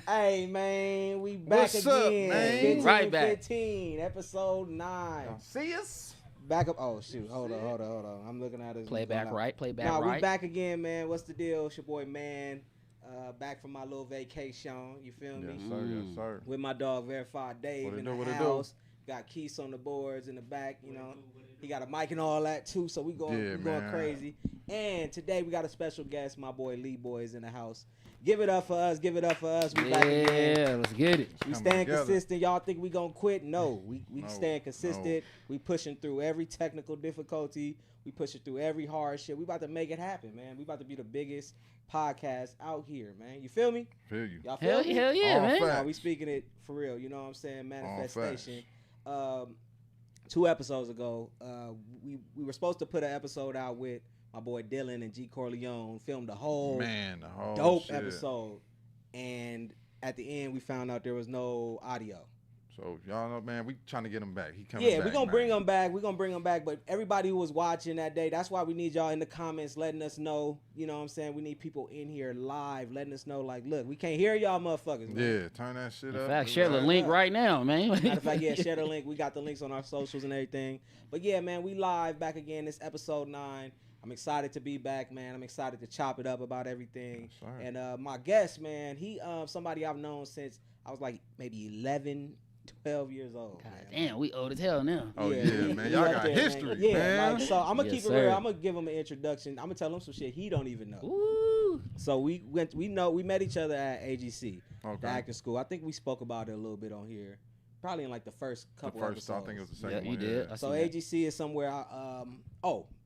Hey man, we back What's again. up, man? 15, Right back. 15, episode 9. Y'all see us? Back up. Oh shoot, hold on. I'm looking at it. Play back Nah, right. we back again, man. What's the deal? It's your boy, man. Back from my little vacation. You feel me? Yes, sir. Yes, sir. With my dog, Verified Dave, What it in do, the what it house. Got Keith on the boards in the back. You know, he got a mic and all that too. So we going man. crazy. And today we got a special guest. My boy Lee Boy is in the house. Give it up for us. Give it up for us. We back again. Yeah, let's get it. We Coming staying together. consistent. Y'all think we gonna quit? No, we No, staying consistent. We pushing through every technical difficulty. We pushing through every hard shit. We about to make it happen, man. We about to be the biggest podcast out here, man. You feel me? Feel you. Y'all feel me? Hell yeah, All man. facts. Nah, we speaking it for real. You know what I'm saying? facts. Manifestation. 2 episodes ago, we were supposed to put an episode out with my boy Dylan and G Corleone. Filmed a whole Man, the whole dope shit. episode, and at the end we found out there was no audio. So y'all know, man, we trying to get him back. He coming Yeah, back. we're gonna man. bring them back. We're gonna bring them back. But everybody who was watching that day, that's why we need y'all in the comments letting us know. You know what I'm saying? We need people in here live letting us know, like, look, we can't hear y'all motherfuckers, man. Yeah, turn that shit In up. fact, Do share the that. link right now, man. Matter of fact, yeah, share the link. We got the links on our socials and everything. But yeah, man, we live back again. This episode 9. I'm excited to be back, man. I'm excited to chop it up about everything. Yes, sir. And my guest, man, he somebody I've known since I was like maybe 11, 12 years old. God man. damn, we old as hell now. Oh, yeah, man. he Y'all up got there, history, Yeah, man. like, so I'm gonna Yes, keep it sir. real. I'm gonna give him an introduction. I'm gonna tell him some shit he don't even know. Ooh. So we met each other at AGC, the Okay. acting school. I think we spoke about it a little bit on here, probably in like the first The couple first, episodes. I think it was the Yeah, second you one. did. Yeah. I So seen that. AGC is somewhere.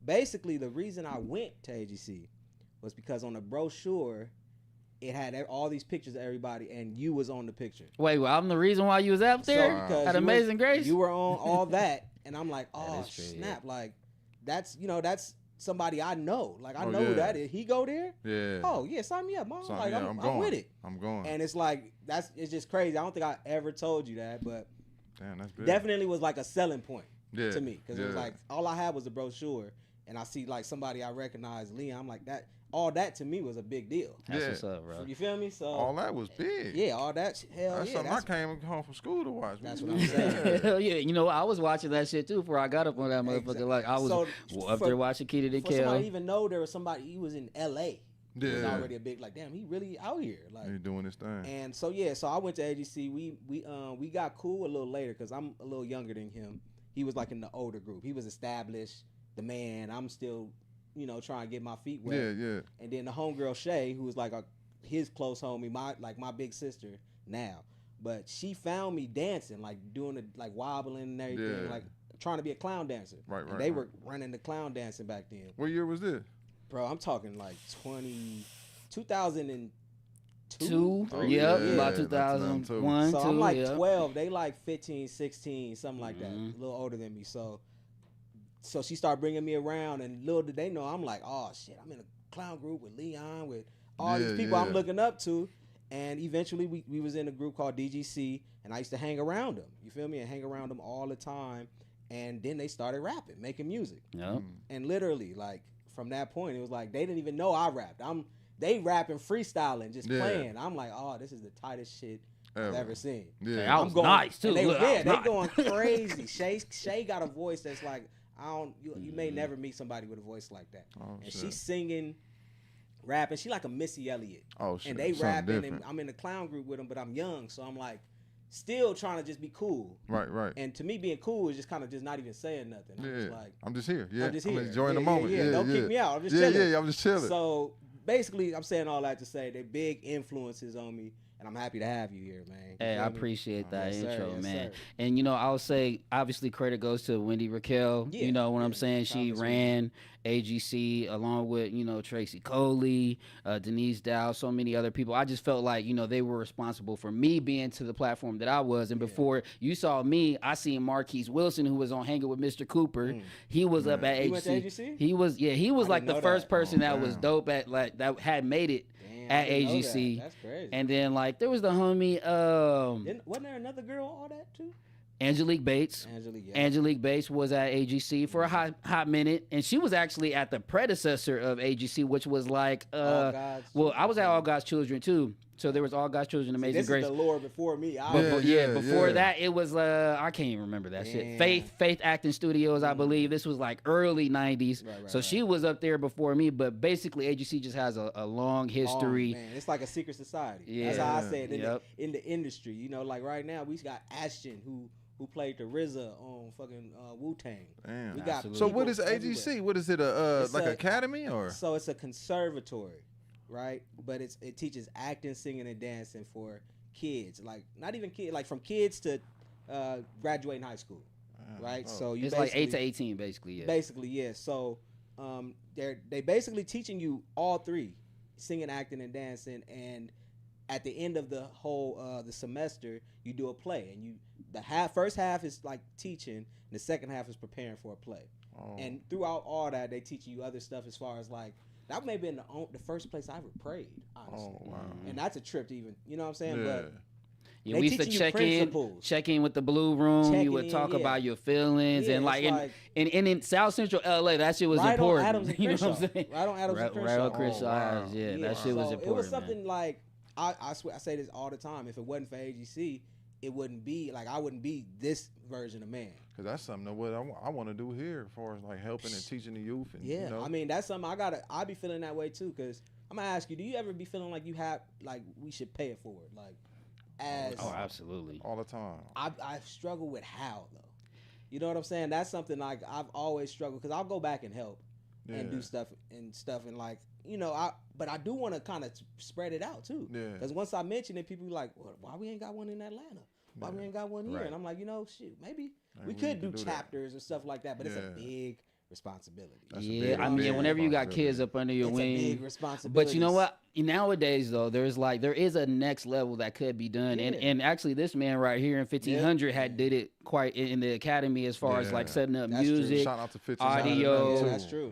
Basically the reason I went to AGC was because on the brochure it had all these pictures of everybody, and you was on the picture. Wait, well, I'm the reason why you was out there because at you Amazing Grace. You were on all that, and I'm like, That oh is true, snap! Like that's somebody I know. Like I Oh, know who yeah. that is. He go there. Yeah. Oh yeah, sign me up, mom. So, Like yeah, I'm going. with it. I'm going. And it's like it's just crazy. I don't think I ever told you that, but Damn, that's big. definitely was like a selling point Yeah. to me, because it was yeah. like all I had was a brochure, and I see like somebody I recognize, Leon. I'm like that. All that to me was a big deal. That's Yeah. what's up, bro. You feel me? So All that was big. yeah, all that. Hell That's yeah, something that's, I came home from school to watch. that's We- what I'm saying. Hell yeah, you know, I was watching that shit too before I got up on that motherfucker. Exactly. Like I was So, up for- there watching Kitty the for somebody to Kill. even know there was somebody, he was in L.A. It was Yeah. already a big, like, damn, he really out here, like. He doing his thing. And so yeah, so I went to AGC. We got cool a little later because I'm a little younger than him. He was like in the older group. He was established, the man. I'm still, trying to get my feet wet. Yeah, yeah. And then the homegirl Shay, who was like his close homie, my big sister now. But she found me dancing, like doing the like wobbling and everything, Yeah. like trying to be a clown dancer. Right, And right, they right. were running the clown dancing back then. What year was this? Bro, I'm talking like 2002. Two, Oh, yep, yeah, about about 2001, So two, I'm like yeah. 12. They like 15, 16, something like that. Mhm. A little older than me. So she started bringing me around, and little did they know, I'm like, oh shit, I'm in a clown group with Leon, with all Yeah, these people I'm yeah. looking up to. And eventually we was in a group called DGC, and I used to hang around them. You feel me? And hang around them all the time. And then they started rapping, making music. Yep. And literally, like, from that point, it was like they didn't even know I rapped. They rapping, freestyling, just Yeah. playing. I'm like, oh, this is the tightest shit I've ever seen. Yeah. Hey, I was going, nice too. and they, Look, I yeah, was they nice. going crazy. Shay got a voice that's like, you may never meet somebody with a voice like that. Oh, And shit. she's singing, rapping. She like a Missy Elliott. Oh, shit. And they Something rapping, different. and I'm in the clown group with them, but I'm young, so I'm like, still trying to just be cool. Right, right. And to me, being cool is just kind of just not even saying nothing. I'm just Yeah. like, I'm just here. Yeah. I'm just here. enjoying the Yeah, moment. yeah. Yeah, Don't yeah. kick me out. I'm just yeah, chilling. yeah, I'm just chilling. So basically, I'm saying all that to say they're big influences on me, and I'm happy to have you here, man. You Hey, feel I me? appreciate that Yes, sir. intro, Yes, man. sir. And I'll say obviously credit goes to Wendy Raquel. Yeah, You know what I'm yeah, saying? She promise ran AGC along with Tracy Coley, Denise Dow, so many other people. I just felt like they were responsible for me being to the platform that I was. And Yeah. before you saw me, I seen Marquise Wilson, who was on Hanging with Mr. Cooper. He was up at He AGC. went to AGC? He was I like didn't the know first that. person Oh, that was damn. dope at that had made it. Damn, I at didn't know AGC. that. That's crazy. And then like there was the homie Wasn't there another girl on all that too? Angelique Bates. Angelique. Yeah. Angelique Bates was at AGC for a hot minute, and she was actually at the predecessor of AGC, which was like, All God's well, I was at Children. All God's Children too. So there was All God's Children, See, Amazing this Grace. is the Lord before me. Before Yeah. that, it was I can't even remember that shit. Damn. Faith Acting Studios, I believe. This was like early '90s. Right. She was up there before me, but basically AGC just has a long history. Man, it's like a secret society. Yeah. That's how I say it Yep. in the industry. You know, like right now we got Ashton who played the RZA on fucking Wu-Tang. Damn. We got Absolutely. So people what is AGC? everywhere. What is it? It's Like a- academy or? So it's a conservatory, right? But it teaches acting, singing, and dancing for kids. Like not even kids, like from kids to graduating high school, right? Oh. So you It's like 8 to basically- 18, basically. Yeah. Basically, yeah. So they basically teaching you all three, singing, acting, and dancing. And at the end of the whole the semester, you do a play, and first half is like teaching, and the second half is preparing for a play. Oh. And throughout all that, they teach you other stuff as far as like that may have been the first place I ever prayed, honestly. Oh, wow. And that's a trip to even, you know what I'm saying? Yeah. But Yeah, they we used to teaching you principles. check in with the Blue Room. Checking You would in, talk yeah. about your feelings Yeah, and it's like, like- and in South Central LA, that shit was right important. on Adams and You know Crenshaw. what I'm saying? Right on Adams and Crenshaw. Right on Crenshaw. wow. Yeah, that shit was so important. It was man. something like I swear I say this all the time. If it wasn't for AGC, it wouldn't be like I wouldn't be this version of man. Cause that's something that what I want to do here, as far as like helping and teaching the youth. And, Yeah, you know, I mean that's something I be feeling that way too. Cause I'm gonna ask you, do you ever be feeling like you have like we should pay it forward? Like as Oh, absolutely. all the time. I struggle with how though. You know what I'm saying? That's something like I've always struggled because I'll go back and help and do Yeah. stuff and like but I do want to kind of spread it out too. Yeah. Because once I mention it, people be like, well, why we ain't got one in Atlanta? Why we ain't got one here? Right. And I'm like, shit, maybe Like, we we could need to do do that. chapters or stuff like that, but it's a Yeah. big responsibility. That's a Yeah, big- I mean, big whenever you got responsibility. kids up under your It's a big wing. responsibility. But you know what? Nowadays, though, there is a next level that could be done, Yeah. and actually, this man right here in 1500 had did it quite in the academy as far as like Yeah. setting up That's true. music, Shout out to 15. audio, Yeah, that's true.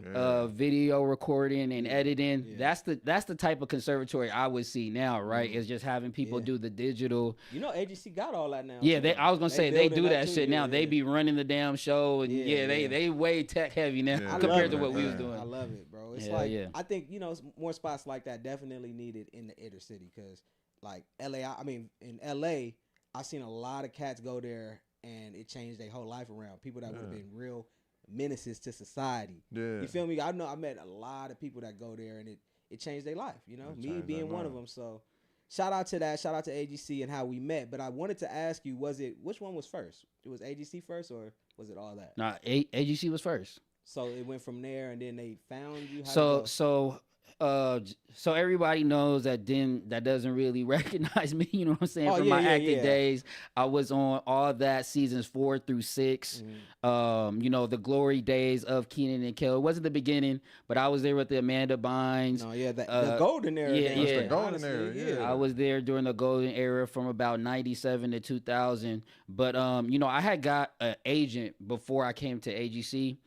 video recording and editing. Yeah. That's the type of conservatory I would see now, right? Is just having people Yeah. do the digital. AGC got all that now. Yeah, too. I was gonna say they building do that too, shit now. yeah, They yeah. be running the damn show, and Yeah, yeah. they way tech heavy now Yeah, I compared to love what it, we was man. doing. I love it, bro. It's Yeah, like yeah. I think more spots like that definitely needed in the inner city because like LA. I mean, in LA, I've seen a lot of cats go there and it changed their whole life around. People that would have Yeah. been real menaces to society. Yeah. You feel me? I met a lot of people that go there and it changed their life. You know, It me changed being their one of life. them. So shout out to that. Shout out to AGC and how we met. But I wanted to ask you, which one was first? It was AGC first or was it all that? Nah, AGC was first. So it went from there, and then they found you. So everybody knows that doesn't really recognize me. You know what I'm saying? Oh, From yeah, my yeah, acting yeah. days, I was on all that seasons 4 through 6. The glory days of Keenan and Kel. It wasn't the beginning, but I was there with the Amanda Bynes. No, yeah, the golden era. yeah, then, yeah. That's the golden honestly, era, yeah. I was there during the golden era from about 97 to 2000. But I had got an agent before I came to AGC.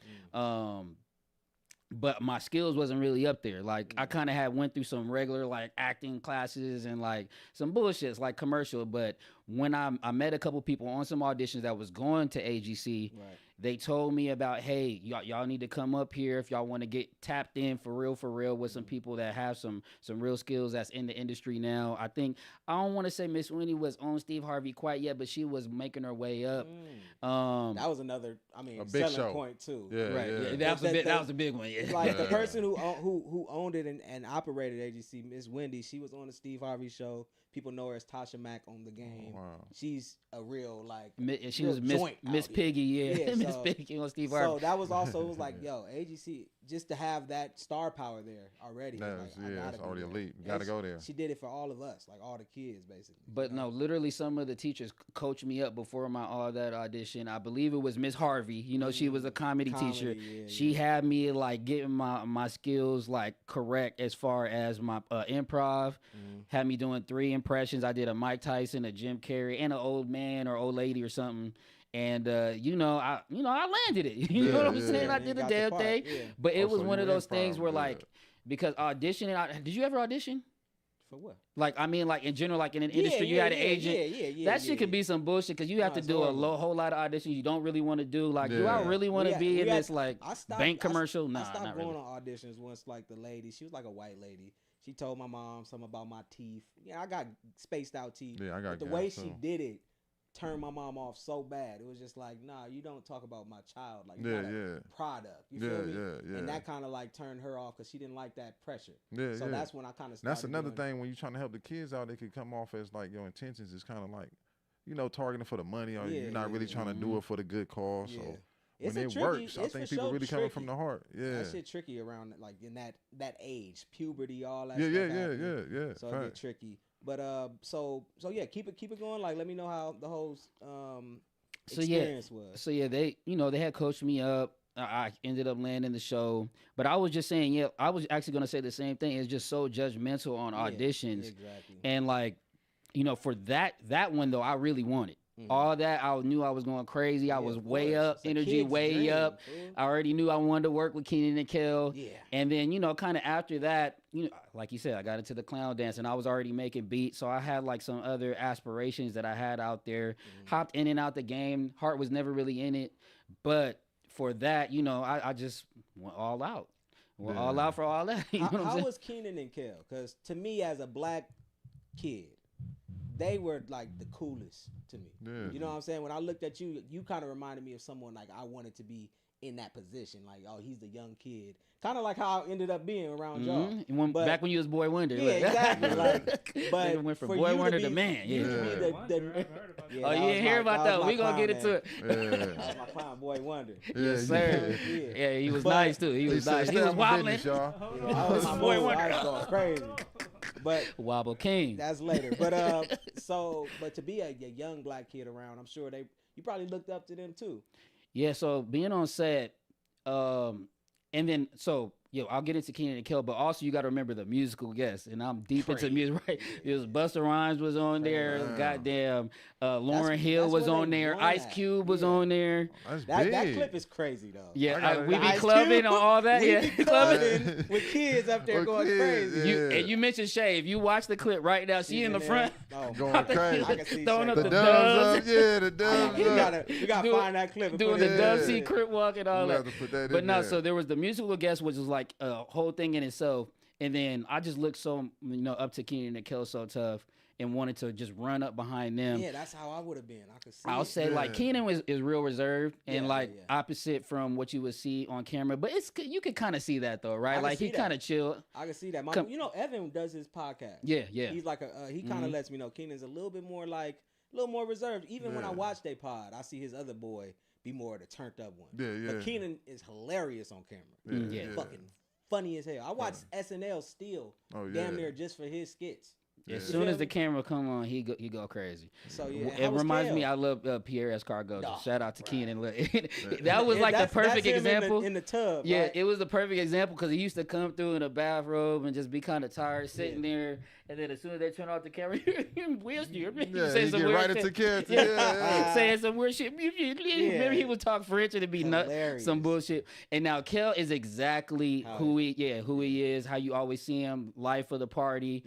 But my skills wasn't really up there. Like I kind of had went through some regular like acting classes and like some bullshits like commercial. But when I met a couple people on some auditions that was going to AGC, Right. they told me about, hey, y'all need to come up here if y'all want to get tapped in for real with some people that have some real skills that's in the industry now. I don't want to say Miss Winnie was on Steve Harvey quite yet, but she was making her way up. That was another, A big selling show. point too. Yeah, Right. yeah. That was a big one. Yeah. Like the Yeah. person who owned it and operated AGC, Miss Wendy, she was on the Steve Harvey show. People know her as Tasha Mack on the game. Wow. She's a real like. She real was Miss joint out Miss here. Piggy, yeah, Miss so- Piggy on Steve So Harvey. that was also it was like, yo, AGC just to have that star power there already. That's, like, I yeah, gotta it's be already there. elite. You And gotta go there. She did it for all of us, like all the kids, basically. But no, literally, some of the teachers coached me up before my all that audition. I believe it was Miss Harvey. You know, she was a comedy teacher. yeah, She had me like getting my skills like correct as far as my improv. Had me doing 3 impressions. I did a Mike Tyson, a Jim Carrey, and an old man or old lady or something. And I landed it. You know what I'm Yeah, saying? yeah. I You did the got the damn part, thing. yeah. But it Oh, was so one you of those things improv where good. like because auditioning. Did you ever audition? For what? Like I mean, like in general, like in an industry, you had an agent. Yeah. That shit could be some bullshit because you have No, to it's do horrible. a whole lot of auditions you don't really want to do. Like, do I Yeah. really want to We be had- in this like I stopped- bank I- commercial? I Nah, stopped not going really. on auditions once. Like the lady, she was like a white lady. She told my mom something about my teeth. Yeah, I got spaced out teeth. Yeah, I got But the gaps, way too. she did it turned my mom off so bad. It was just like, nah, you don't talk about my child. Like, you're Yeah, not a yeah. product. You Yeah, feel me? yeah, yeah. And that kind of like turned her off because she didn't like that pressure. Yeah, So yeah. that's when I kind of started. That's another doing, thing when you're trying to help the kids out, they could come off as like your intentions is kind of like, you know, targeting for the money, or Yeah, you're not really trying to do it for the good cause. Yeah. So It's when a it tricky- works, I it's think for people sure really coming tricky. from the heart. Yeah. That shit tricky around like in that age, puberty, all that. Yeah, stuff yeah, yeah, happening. yeah, yeah. So it get tricky. But so yeah, keep it going. Like, let me know how the whole experience was. So yeah, they had coached me up. I ended up landing the show, but I was just saying, yeah, I was actually gonna say the same thing. It's just so judgmental on auditions, exactly. and like, for that one though, I really wanted. All that, I knew I was going crazy. I was way up, energy way up. I already knew I wanted to work with Keenan and Kel. Yeah. And then, kind of after that, like you said, I got into the clown dance and I was already making beats. So I had like some other aspirations that I had out there. Hopped in and out the game. Heart was never really in it. But for that, I just went all out. Went all out for all that. You know what I'm How saying? was Keenan and Kel? Because to me, as a black kid, they were like the coolest to me. Yeah. You know what I'm saying? When I looked at you, you kind of reminded me of someone like I wanted to be in that position. Like, oh, he's the young kid. Kind of like how I ended up being around y'all. Back when you was Boy Wonder. Yeah, exactly. Like, but Nigga went from for Boy you Wonder to to man. you Yeah. to be the Oh, you didn't hear about that? We gonna get into it. That was my clown, Boy Wonder. Yes, sir. Yeah, he was nice too. He was nice. He was wobbling. I was my Boy Wonder. I was going crazy. But Wobble King. That's later. But but to be a young black kid around, I'm sure you probably looked up to them too. Yeah, so being on set, and then I'll get into Keenan and Kel, but also you got to remember the musical guests, and I'm deep into music. Right, it was Busta Rhymes was on there, goddamn, Lauryn Hill was on there, Ice Cube was on there. That clip is crazy though. Yeah, we be clubbing on all that. Yeah, clubbing with kids up there going crazy. And you mentioned Shay. If you watch the clip right now, she in the front going crazy, I can see throwing up the the dubs. dubs. The dubs. You gotta find that clip. Doing the Dub C crip walk and all that. But no, there. so there was the musical guest, which was like a whole thing in itself. And then I just looked so up to Keenan and Kel so tough and wanted to just run up behind them. Yeah, that's how I would have been. I could see. I'll say like Keenan is real reserved and opposite from what you would see on camera. But you could kind of see that though, right? Like he kind of chill. I can see that. Evan does his podcast. Yeah. He's like he kind of lets me know Keenan's a little bit more reserved. Even when I watch they pod, I see his other boy be more of the turned up one. Yeah. But Keenan is hilarious on camera. Fucking funny as hell. I watch SNL still damn near just for his skits. As soon as the camera come on, he go crazy. So yeah, it reminds me. I love Pierre Escargot. Shout out to Keenan. That was like the perfect example in the tub. Yeah, right? it was the perfect example because he used to come through in a bathrobe and just be kind of tired, sitting there, and then as soon as they turn off the camera, say some weird shit. Character. Saying some weird shit. Maybe he would talk French and it'd be some bullshit. And now Kel is exactly who he is. How you always see him, life of the party.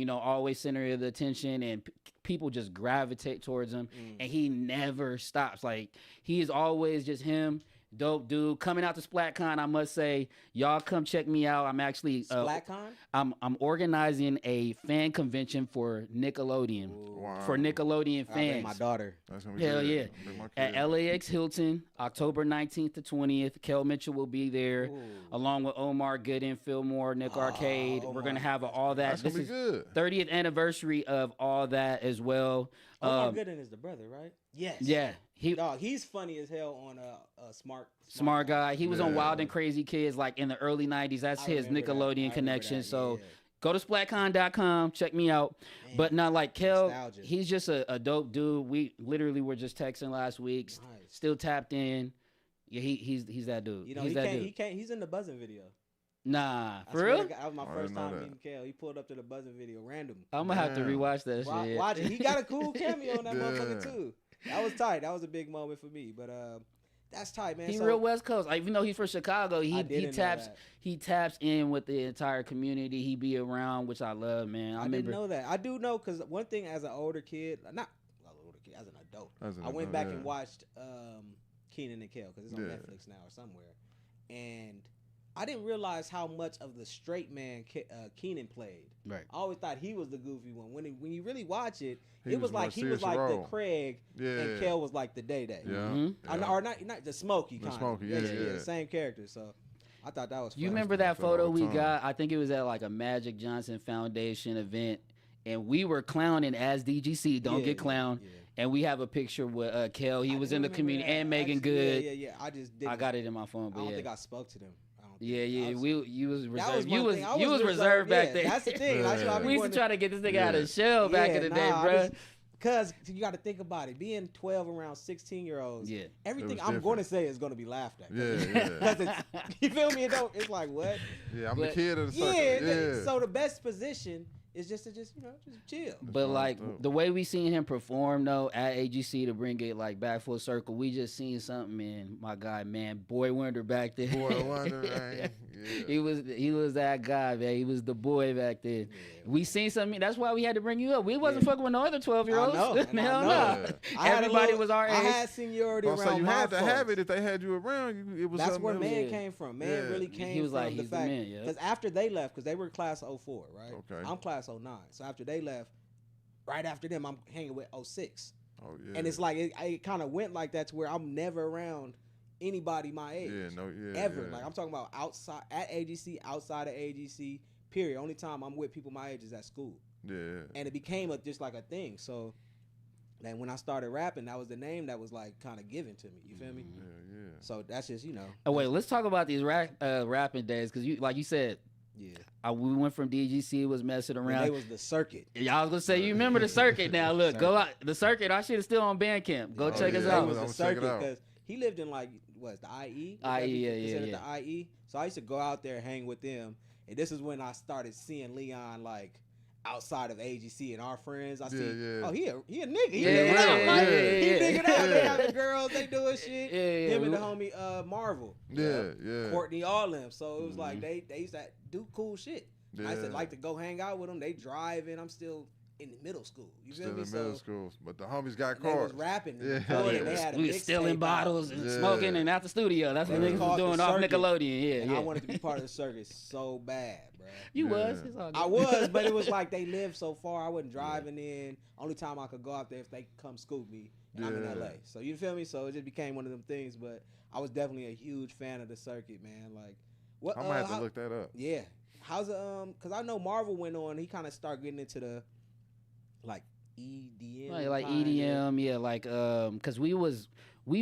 Always center of the attention, and people just gravitate towards him, and he never stops. Like, he is always just him. Dope dude coming out to SplatCon. I must say, y'all come check me out. I'm actually SplatCon. I'm organizing a fan convention for Nickelodeon. Wow. For Nickelodeon fans. My daughter. That's gonna be Hell good. Yeah! At LAX Hilton, October 19th to 20th. Kel Mitchell will be there, along with Omar Gooden, Fillmore, Nick Arcade. We're gonna have all that. That's gonna be good. 30th anniversary of all that as well. Omar Gooden is the brother, right? Yes. Yeah. He's funny as hell on Smart Guy. He was on Wild and Crazy Kids like in the early 90s. That's his Nickelodeon connection. So go to splatcon.com, check me out. Man, but not like Kel, he's just a dope dude. We literally were just texting last week. Nice. Still tapped in. Yeah, he's that dude. He's in the buzzing video. Nah, for real? That was my first time meeting Kel. He pulled up to the buzzing video random. I'm gonna have to rewatch that shit. Watch it. He got a cool cameo on that motherfucker too. That was tight. That was a big moment for me. But that's tight, man. He real West Coast. Even though he's from Chicago, he taps in with the entire community. He be around, which I love, man. I didn't know that. I do know because one thing as an older kid, as an adult, I went back and watched Keenan and Kel because it's on Netflix now or somewhere, and I didn't realize how much of the straight man Keenan played. Right. I always thought he was the goofy one. When you really watch it, He it was was like he more was serious like the role. Craig, and Kel was like the Day Day. Yeah. Mhm. Or not the Smokey The kind Smokey, of. yeah. Same character. So I thought that was funny. You remember I that feel photo all the we time. got? I think it was at like a Magic Johnson Foundation event, and we were clowning as DGC. Don't Yeah, get clowned. yeah. And we have a picture with Kel. He I was do in the remember community, that. and Megan Actually, Good. Yeah. I just didn't. I got it in my phone, I but don't yeah. think I spoke to them. I don't think. Yeah. I was- You was that reserved. one You was thing. I you was reserved back yeah, then. That's the thing. That's why I be We used to wanting try to get this nigga out of the shell back in the day, nah, bro. Because you got to think about it. Being 12 around 16-year-olds, Yeah. everything was I'm going to different. say is going to be laughed at. Yeah. Because it's, you feel me? It's like, what? Yeah, I'm the But- kid of the circle. Yeah, Yeah. So the best position is just to just chill. But what like I thought. the way we seen him perform though at AGC to bring it like back full circle, we just seen something in my guy, man, Boy Wonder back there. Boy Wonder, man. Yeah. He was that guy, man. He was the boy back then. Yeah. We seen something. That's why we had to bring you up. We wasn't Yeah. fucking with no other 12-year-olds. I know, and I Hell know. no. Yeah. I had a Everybody little- was our age. I had seniority around So you my had to have folks. it if they had you around. It was That's something where that was- man Yeah. came from. Man Yeah. really came He was from like, the he's the fact man, yeah. because after they left, because they were class 04, right? Okay. I'm class 09. So after they left, right after them, I'm hanging with 06. Oh yeah. And it's like it kind of went like that to where I'm never around anybody my age. Ever. Yeah. Like I'm talking about outside at AGC, outside of AGC. Period. Only time I'm with people my age is at school. Yeah. And it became just like a thing. So then when I started rapping, that was the name that was like kind of given to me. You feel me? Yeah. So that's just Oh wait, let's talk about these rapping days because you like you said. yeah. We went from DGC, was messing And around. they was the circuit. Y'all was gonna say you remember the circuit now. Look, go out the circuit. Our shit is still on Bandcamp. Go Oh, check us yeah. They out. was I'ma the check it circuit out. because he lived in like what the IE. IE, yeah. The IE. So I used to go out there and hang with them, and this is when I started seeing Leon like outside of AGC and our friends. I see, Yeah. oh he a nigga. He Yeah, nigga yeah, out, like, yeah, he yeah. nigga out. They Yeah. got the girls, they doing shit. Yeah, Him and the we- homie Marvel. Yeah. Courtney, all them. So it was like Mm-hmm. they used to do cool shit. Yeah. I used to like to go hang out with them. They driving. I'm still in middle school. You feel Still me? in middle So school, but the homies got they was cars. rapping. Yeah. And Oh, recording. yeah. They had a We was stealing mixtape bottles out. and Yeah. smoking and at the studio. That's what Yeah. niggas Called was the doing off circuit. Nickelodeon. Yeah, And yeah. I wanted to be part of the circus so bad, bro. You Yeah. was. It's all good. I was, but it was like they lived so far. I wasn't driving in. Only time I could go out there if they come scoop me, and I'm in Yeah. LA. So you feel me? So it just became one of them things. But I was definitely a huge fan of the circuit, man. Like, what? I might have to how- look that up. Yeah. How's it? Because I know Marvel went on. He kind of started getting into the like EDM. Like kinda. EDM, yeah, like cause we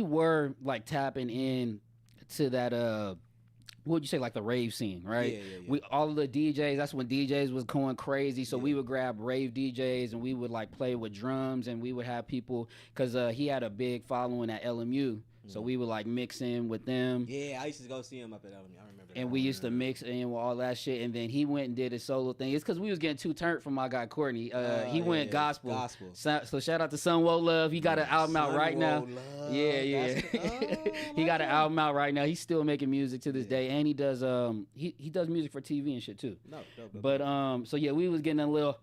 were like tapping in to that what would you say, like the rave scene, right? Yeah. We all of the DJs, that's when DJs was going crazy. So we would grab rave DJs and we would like play with drums and we would have people cause he had a big following at LMU. So we would like mix in with them. Yeah, I used to go see him up at LMU. I remember. And that. we used to mix in with all that shit, and then he went and did his solo thing. It's because we was getting too turned from my guy Courtney. He went gospel. Gospel. So shout out to Sunwoe Love. He got an album out right now. Sunwoe Love. Yeah. He got an album out right now. He's still making music to this day, and he does he does music for TV and shit too. No, But so yeah, we was getting a little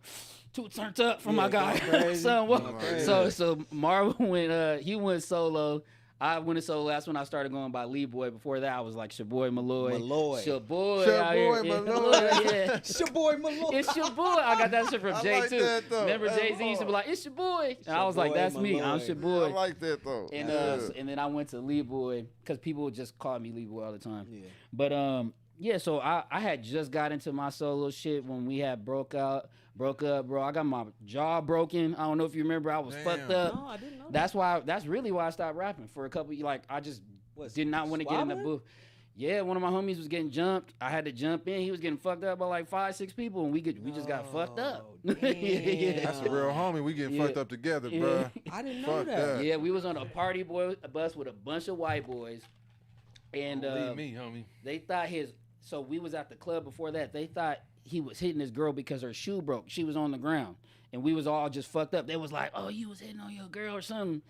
too turned up from my guy going crazy. Sunwoe. Going crazy. So Marvin went he went solo. I went to solo. That's when I started going by Lee Boy. Before that, I was like Shaboy Malloy. Malloy. Shaboy. Shaboy out here. Yeah, Malloy. yeah. It's your boy Malloy. It's your boy. I got that shit from I Jay like too. that, though. Remember That's Jay-Z used to be hard. like, "It's your boy," and I your was like, boy, "That's me. I'm Malloy. your I boy." like that though. And Yeah. and then I went to Lee Boy because people would just call me Lee Boy all the time. Yeah. But yeah. So I had just got into my solo shit when we had broke up, bro. I got my jaw broken. I don't know if you remember. I was Damn. fucked up. No, I didn't know. That's really why I stopped rapping for a couple. Like I just What, did not want to get in the swabbing? booth. Yeah, one of my homies was getting jumped. I had to jump in. He was getting fucked up by like 5-6 people, and we just got fucked up. Oh, yeah. That's a real homie. We getting Yeah. fucked up together, Yeah. bruh. I didn't know Fuck that. that. Yeah, we was on a party bus with a bunch of white boys, and Don't leave me, homie. they thought so we was at the club before that. They thought he was hitting his girl because her shoe broke. She was on the ground, and we was all just fucked up. They was like, "Oh, you was hitting on your girl or something."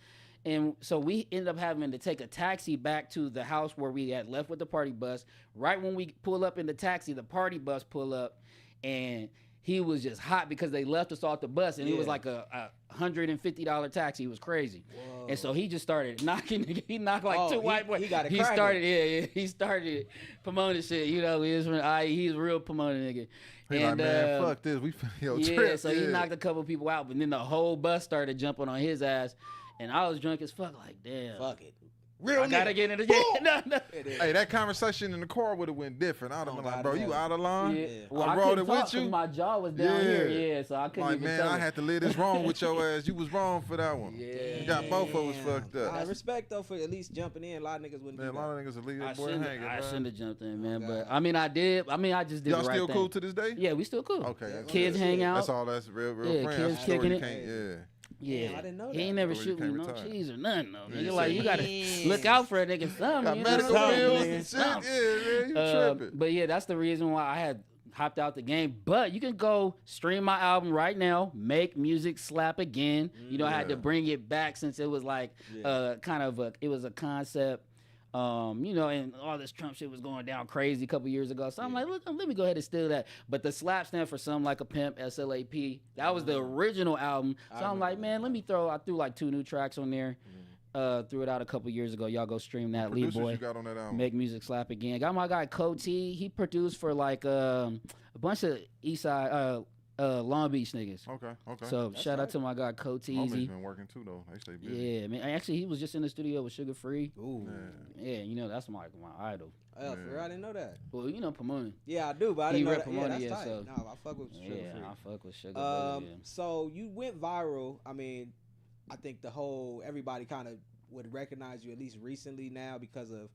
And so we ended up having to take a taxi back to the house where we had left with the party bus. Right when we pull up in the taxi, the party bus pull up, and he was just hot because they left us off the bus, and it was Yeah. like a $150 taxi. It was crazy. Whoa. And so he just started knocking. He knocked like Oh, two white boys. he got it He cracking. started, yeah. He started promoting shit. You know, he's a real promoting nigga. He like, man, fuck this. We finna yo yeah, trip. so he knocked a couple people out, but then the whole bus started jumping on his ass, and I was drunk as fuck. Like, damn, Fuck it. I gotta get in the game. No. Hey, that conversation in the car would have went different. I'd have been like, bro, you out of line? Yeah. Well, I I rode couldn't it talk with you. 'cause my jaw was down here. Yeah, so I couldn't Like, even man, tell I him. had to live this wrong with your ass. You was wrong for that one. Yeah. You got both of us Damn. fucked up. I respect though for at least jumping in. A lot of niggas wouldn't Man, a do lot that. of niggas will leave I that boy shouldn't hanging, have man. jumped in, man. Oh, But God. I mean, I did. I mean, I just did Y'all the right still thing. cool to this day? Yeah, we still cool. Okay. that's Kids good. hang out. That's all. That's real Yeah, friends. kids That's the story kicking you it. can't- Yeah. Yeah, Damn, I didn't know he that. ain't never So you shoot me can't no retire. cheese or nothing though. Yeah, Nigga, like you gotta yeah. look out for a nigga something. Got you medical know? Something, bills nigga. and shit. Something. Yeah, man, you tripping. But yeah, that's the reason why I had hopped out the game. But you can go stream my album right now. Make music slap again. You know, I had to Yeah. bring it back since it was like kind of it was a concept. You know, and all this Trump shit was going down crazy a couple years ago. So I'm like, look, let me go ahead and steal that. But the slap stand for Something Like a Pimp, SLAP. That was the original album. So I'm like, man, let me I threw like 2 new tracks on there. Threw it out a couple years ago. Y'all go stream that. Lead Producers Boy. you got on that album? Make music slap again. Got my guy Coty. He produced for like a bunch of Eastside, Long Beach niggas. Okay. So shout out to my guy Coty. Homie's been working too though. They stay busy. Yeah, man. Actually, he was just in the studio with Sugar Free. Ooh. Yeah, you know that's my idol. Oh, for real, I didn't know that. Well, you know Pomona. Yeah, I do, but I He didn't know rep that. Yeah, Pomona, that's yeah, tight. so- No, I fuck with Sugar Yeah, Free. I fuck with Sugar. Baby, yeah. So you went viral. I mean, I think everybody kind of would recognize you at least recently now because of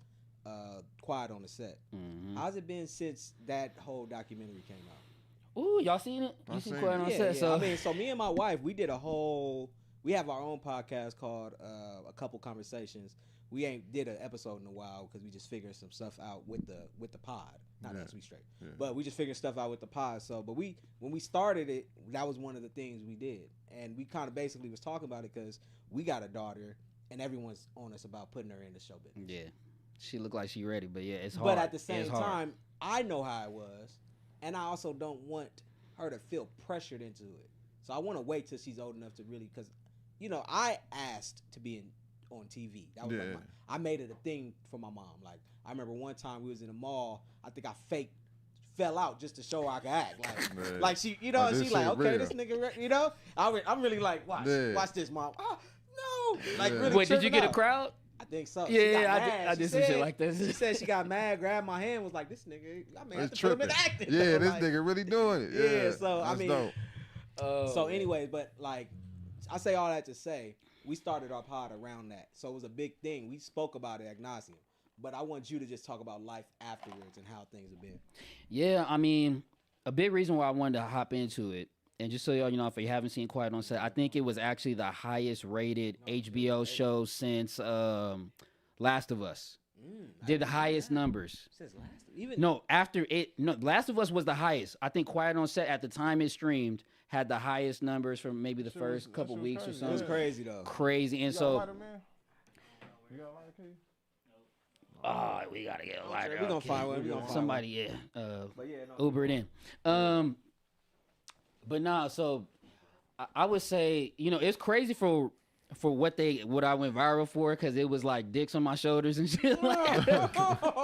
Quiet on the Set. Mhm. How's it been since that whole documentary came out? Ooh, y'all seen it? I You seen seen Quiet it. on Yeah, Set? yeah. So I mean, so me and my wife, we have our own podcast called A Couple Conversations. We ain't did an episode in a while because we just figured some stuff out with the pod. Not Yeah. us, we straight. Yeah. But we just figured stuff out with the pod. So, but when we started it, that was one of the things we did, and we kind of basically was talking about it because we got a daughter, and everyone's on us about putting her in the show business. yeah, she looked like she ready, but yeah, it's hard. But at the same It's hard. time, I know how it was, and I also don't want her to feel pressured into it. So I want to wait till she's old enough to really, because, you know, I asked to be on TV. That was Yeah. like I made it a thing for my mom. Like I remember one time we was in a mall. I think I fell out just to show her I could act. Like, Yeah. like she, you know, Like, and this she like, shit okay, real. this nigga, you know, I'm really like, watch this, mom. Oh, no, like Yeah. really. Wait, did you tripping get a out. crowd? I think so. Yeah, She got I mad. did She some shit said- like that. She said she got mad, grabbed my hand, was like, "This nigga, I may have It's to put him in tripping. acting." Yeah, though. this Like, nigga really doing it. Yeah, Yeah, so, I that's mean, dope. So, anyway, but like, I say all that to say, we started our pod around that, so it was a big thing. We spoke about it ad nauseum, but I want you to just talk about life afterwards and how things have been. Yeah, I mean, a big reason why I wanted to hop into it, and just so y'all know, if you haven't seen Quiet on Set, I think it was actually the highest rated HBO show since Last of Us. Did the highest numbers. Says last, even No, after it, no, Last of Us was the highest. I think Quiet on Set at the time it streamed had the highest numbers from maybe the Shit was- first that couple shit was weeks or crazy. it was something. crazy though. Crazy, and You got a so lighter, man? You got a lighter, key? we gotta get a lighter. We gonna okay. find one. We gonna find Somebody, yeah. But yeah, no. Uber it in. But nah, so I would say, you know, it's crazy for what I went viral for, because it was like dicks on my shoulders and shit. Like,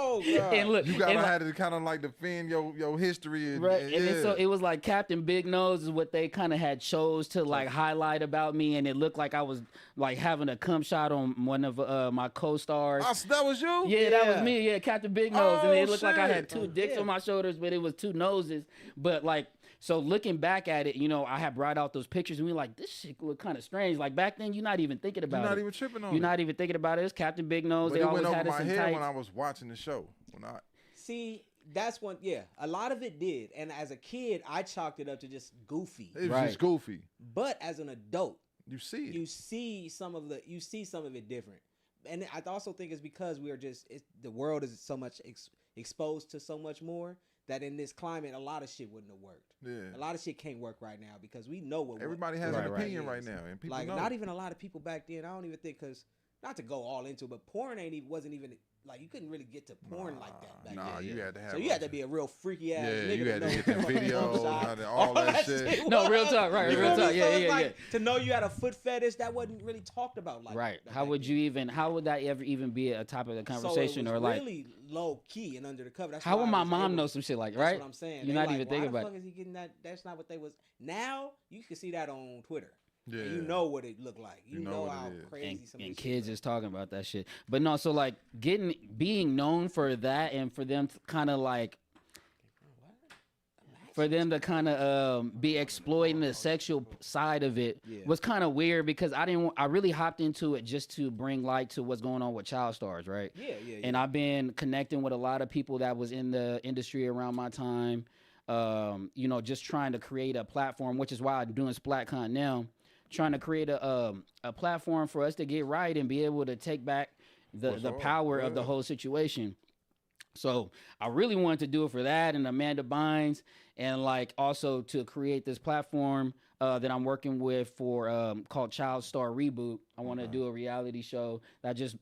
Oh god. and look, You gotta and like- have to kind of like defend your history and, right, and and yeah. then so it was like Captain Big Nose is what they kind of had chose to like highlight about me, and it looked like I was like having a cum shot on one of my co-stars. That was you? Yeah, that was Yeah. me. Yeah, Captain Big Nose, and it Oh, looked like I had shit. 2 dicks Yeah. on my shoulders, but it was 2 noses. But like, so looking back at it, you know, I had brought out those pictures, and we were like, this shit look kind of strange. Like back then, you're not even thinking about You're not it. even tripping on You're it. not even thinking about it. It's Captain Big Nose. But They it always went over had us my in head tights. when I was watching the show. When I See, that's one. Yeah, a lot of it did, and as a kid, I chalked it up to just goofy. it was Right. just goofy. But as an adult, You see it. you see some of it different, and I also think it's because we are the world is so much exposed to so much more that in this climate, a lot of shit wouldn't have worked. Yeah. A lot of shit can't work right now because we know what Everybody has Right, an right. opinion right is. now, and people Like know. not even a lot of people back then. I don't even think because not to go all into, but porn wasn't even like you couldn't really get to porn like that back then. You had to have. So you had to be a real freaky ass nigga. You had to get the fucking video, shot. all that shit. No, real talk, right? You Real feel talk, me? yeah, So it's yeah, like, to know you had a foot fetish that wasn't really talked about like right. that How back would then. you even? How would that ever even be a topic of conversation so it or was like? really low key and under the cover. That's How why would I my was mom able- know some shit like That's right? what I'm saying. You're They not like, even why thinking the about fuck it. is he getting that? That's not what they was. Now you can see that on Twitter. Yeah. And you know what it looked like. You know what how it is. crazy some of And this kids shit is talking about that shit. But no, so like being known for that and for them to kind of like for them to kind of be exploiting the sexual side of it was kind of weird because I really hopped into it just to bring light to what's going on with child stars, right? Yeah. And I've been connecting with a lot of people that was in the industry around my time, you know, just trying to create a platform, which is why I'm doing SplatCon now, trying to create a platform for us to get right and be able to take back the power of the whole situation. So I really wanted to do it for that and Amanda Bynes and like also to create this platform that I'm working with for called Child Star Reboot. I want to do a reality show that just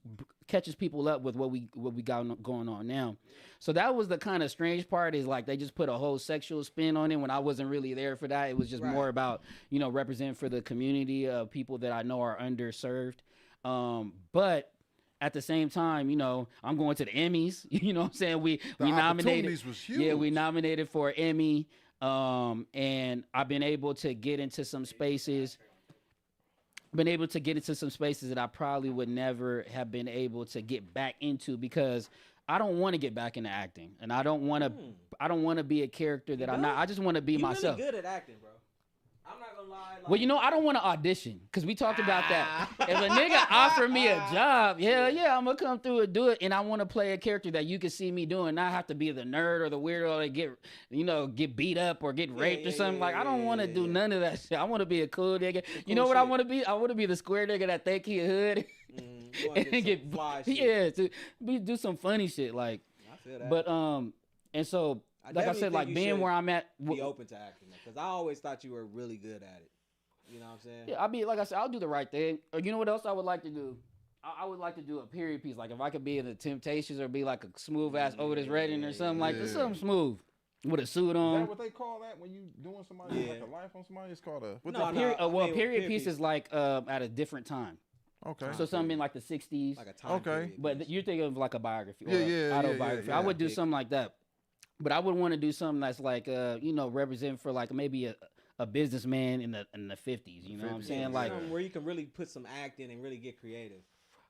catches people up with what we got going on now. So that was the kind of strange part is like they just put a whole sexual spin on it when I wasn't really there for that. It was just more about, you know, representing for the community of people that I know are underserved. But at the same time, you know, I'm going to the Emmys. You know what I'm saying? We nominated. Was huge. Yeah, we nominated for an Emmy. And I've been able to get into some spaces. That I probably would never have been able to get back into because I don't want to get back into acting, and I don't want to be a character that I'm not. I just want to be myself. You're really good at acting, bro. I'm not gonna lie. Like, Well, you know, I don't want to audition because we talked about that. If a nigga offer me a job, hell yeah, I'm gonna come through and do it. And I want to play a character that you can see me doing, not have to be the nerd or the weirdo that get beat up or get raped or something. I don't want to do none of that shit. I want to be a cool nigga. You know what I want to be? I want to be the square nigga that think he a hood and get fly shit. Yeah, do some funny shit like. I feel that. But and so. Like I said, like being where I'm at, be open to acting because I always thought you were really good at it. You know what I'm saying? Yeah, like I said, I'll do the right thing. Or you know what else I would like to do? I would like to do a period piece. Like if I could be in the Temptations or be like a smooth ass Otis Redding or something like that, something smooth with a suit on. Is that what they call that when you doing somebody like a life on somebody? It's called a period piece is like at a different time. Okay. So something in like the 60s. Like a time period But piece. you're thinking of like a biography or autobiography. Yeah. I would do something like that. But I would want to do something that's like, you know, represent for like maybe a businessman in the 50s. You know what I'm saying? Like where you can really put some acting and really get creative.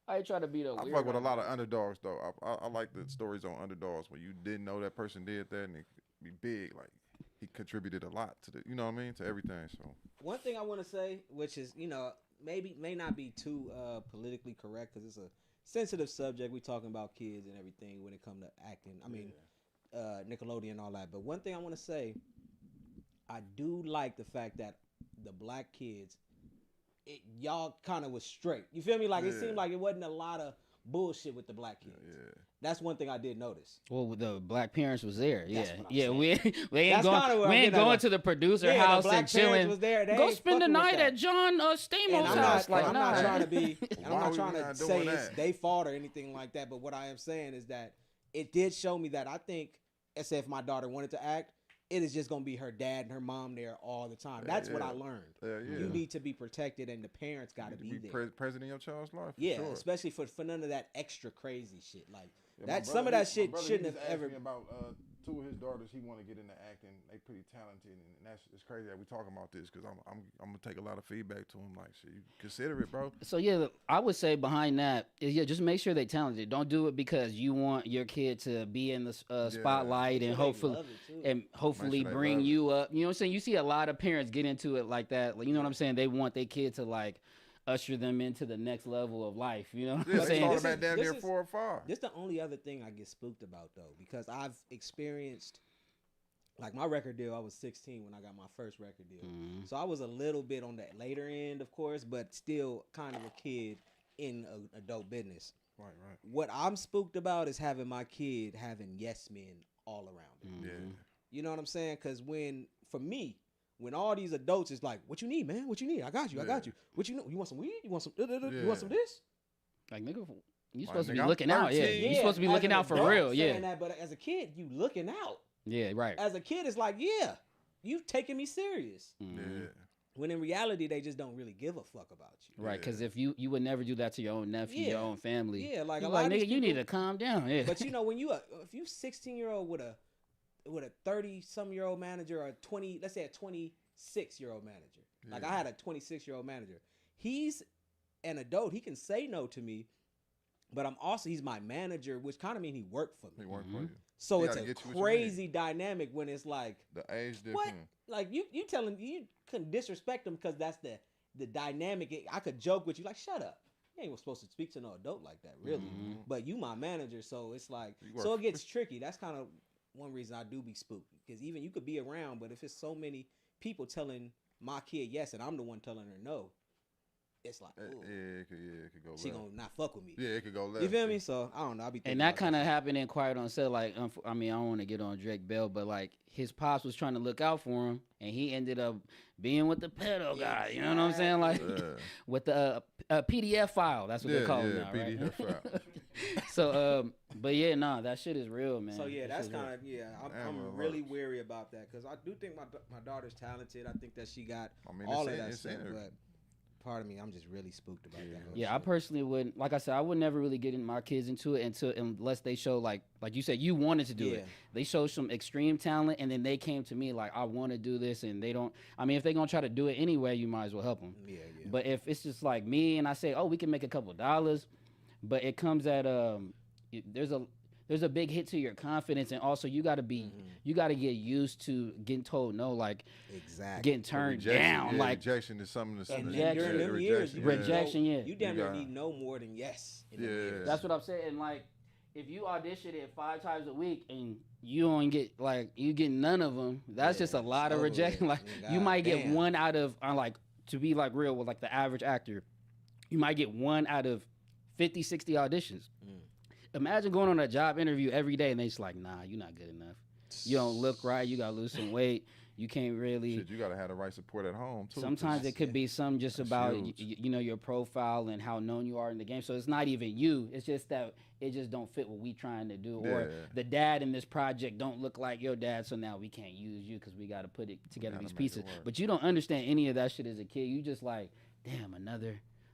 I try to be the. I fuck with a lot of underdogs though. I like the stories on underdogs where you didn't know that person did that and it could be big. Like he contributed a lot to the, you know what I mean, to everything. So one thing I want to say, which is, you know, may not be too politically correct because it's a sensitive subject. We talking about kids and everything when it comes to acting. I mean. Nickelodeon and all that. But one thing I want to say, I do like the fact that the black kids, y'all kind of was straight. You feel me? Like it seemed like it wasn't a lot of bullshit with the black kids. Yeah. That's one thing I did notice. Well, the black parents was there. Saying. We ain't going to the producer house and chilling. Was there. Go spend the night at John Stamos' house. I'm not trying to be. And I'm not trying to say it's they fault or anything like that. But what I am saying is that it did show me that I think, as if my daughter wanted to act, it is just going to be her dad and her mom there all the time. That's what I learned. You need to be protected, and the parents got to be there. Present in your child's life. Sure. Especially for none of that extra crazy shit. Like that, some of that shit shouldn't have ever. Me about two of his daughters. He want to get into acting. They pretty talented, and it's crazy that we talking about this because I'm gonna take a lot of feedback to him. Like, shit, you consider it, bro. So yeah, I would say behind that is just make sure they talented. Don't do it because you want your kid to be in the spotlight and hopefully bring you up. You know what I'm saying? You see a lot of parents get into it like that. Like, you know what I'm saying? They want their kid to like usher them into the next level of life. You know what I'm saying? They started damn near 4 or 5. This is the only other thing I get spooked about though, because I've experienced. Like my record deal, I was 16 when I got my first record deal. Mm-hmm. So I was a little bit on that later end, of course, but still kind of a kid in an adult business. Right. What I'm spooked about is having my kid having yes men all around him. Yeah. You know what I'm saying? Because for me, when all these adults is like, what you need, man? What you need? I got you. What you know? You want some weed? You want some you want some this? Like, nigga, you My supposed to be nigga, I'm looking out. Yeah, 13. you supposed to be as looking an out for adult real. saying Yeah, that, but as a kid, you looking out. yeah, right. As a kid, it's like, yeah, you taking me serious. Mhm. Yeah. When in reality, they just don't really give a fuck about you. Right, because if you would never do that to your own nephew, your Yeah. own family. Yeah, like You a like, lot of nigga, these you need people- to calm down. Yeah. But you know, when if you 16-year-old with a 30-some-year-old manager or let's say a 26-year-old manager. Like I Yeah. had a 26-year-old manager. He's an adult. He can say no to me, but he's my manager, which kind of means he worked for He me. work for Mhm. you. So He it's gotta a get you what you crazy dynamic when it's like, The age difference. what? Like you telling you couldn't disrespect him because that's the dynamic. I could joke with you like, shut up. You ain't supposed to speak to no adult like that, really. Mhm. But you my manager, so it's like, You work so it for- gets tricky. That's kind of one reason I do be spooked, because even you could be around, but if it's so many people telling my kid yes and I'm the one telling her no, it's like, ooh, it could go she left. gonna not fuck with me. Yeah, it could go left. You feel me? So I don't know. I be thinking And that about kind of happened in Quiet on Set. Like, I mean, I don't want to get on Drake Bell, but like his pops was trying to look out for him, and he ended up being with the pedo guy. You know what I'm saying? Like Yeah. with the PDF file. That's what they call it yeah, now, PDF right? file. So, but yeah, nah, that shit is real, man. So yeah, That that's shit's real. kind of Damn, I'm it really works. weary about that, because I do think my daughter's talented. I think that she got I mean, all of it's that it's stuff, in her. but part of me, I'm just really spooked about that. Whole Yeah, I shit. personally wouldn't. Like I said, I would never really get my kids into it unless they show like you said, you wanted to do Yeah. it. They show some extreme talent, and then they came to me like, I want to do this, and they don't. I mean, if they're gonna try to do it anyway, you might as well help them. Yeah. But if it's just like me and I say, oh, we can make a couple dollars, but it comes at there's a big hit to your confidence, and also you got to be you got to get used to getting told no, like Exactly. getting turned Rejection, down, yeah, like rejection is something that's And Rejection. during them years, you Rejection, know, yeah. you damn You near got- need no more than yes. In them Yeah. years. That's what I'm saying. Like, if you audition it 5 times a week and you only get you get none of them, that's Yeah, just a lot it's of over rejection. with. Like, you God might get damn. one out of like, to be like real with like the average actor, you might get one out of 50, 60 auditions. Imagine going on a job interview every day and they just like, nah, you're not good enough. You don't look right. You gotta lose some weight. You can't really. Shit, you gotta have the right support at home too. Sometimes it could be some just that's about huge. you know, your profile and how known you are in the game. So it's not even you. It's just that it just don't fit what we trying to do. Or Yeah. the dad in this project don't look like your dad, so now we can't use you because we got to put it together gotta these make pieces. it work. But you don't understand any of that shit as a kid. You just like, damn,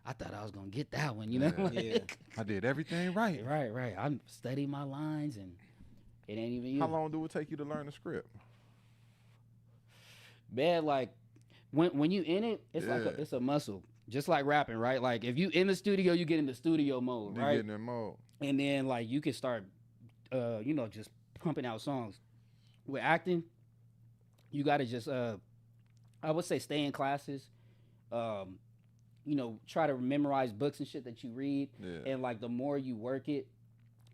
I thought I was gonna get that one. You know? Yeah. Yeah. I did everything right. Right. I'm studying my lines and it ain't even you. How long do it take you to learn the script? Man, like when you in it, it's like Yeah. it's a muscle. Just like rapping, right? Like if you in the studio, you get in the studio mode, You right? get in that mode. And then like you can start just pumping out songs. With acting, you gotta just I would say stay in classes. Try to memorize books and shit that you read. Yeah. And like the more you work it,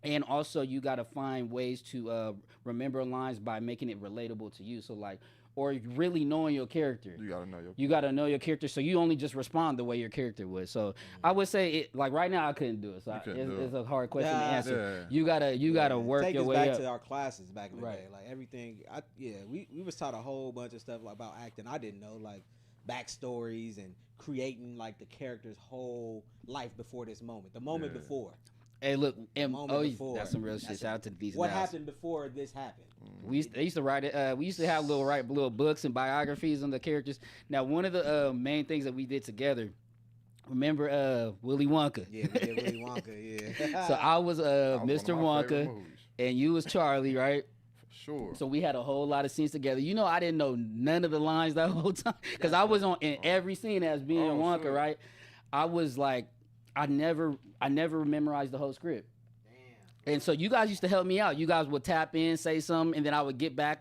and also you gotta find ways to remember lines by making it relatable to you. So like, or really knowing your character. You gotta know your. You gotta know your character, so you only just respond the way your character would. So I would say, it, like right now, I couldn't do it. So couldn't do it's it. a hard question to Yeah. answer. Yeah. You gotta work Take your us way back up. to our classes back in the Right. day. Like everything, we was taught a whole bunch of stuff about acting. I didn't know, like backstories and creating like the character's whole life before this moment, the moment Yeah. before. Hey, look, and moment oh, before. that's some real shit. That's Shout out to these. What guys. happened before this happened? They used to write it. We used to have write little books and biographies on the characters. Now, one of the main things that we did together. Remember Willy Wonka? Yeah, we did Willy Wonka. Yeah. So I was That was Mr. one of my favorite Wonka, movies. and you was Charlie, right? For sure. So we had a whole lot of scenes together. You know, I didn't know none of the lines that whole time because I was in every scene as being Oh, Wonka, sure. right? I was like, I never memorized the whole script. And so you guys used to help me out. You guys would tap in, say something, and then I would get back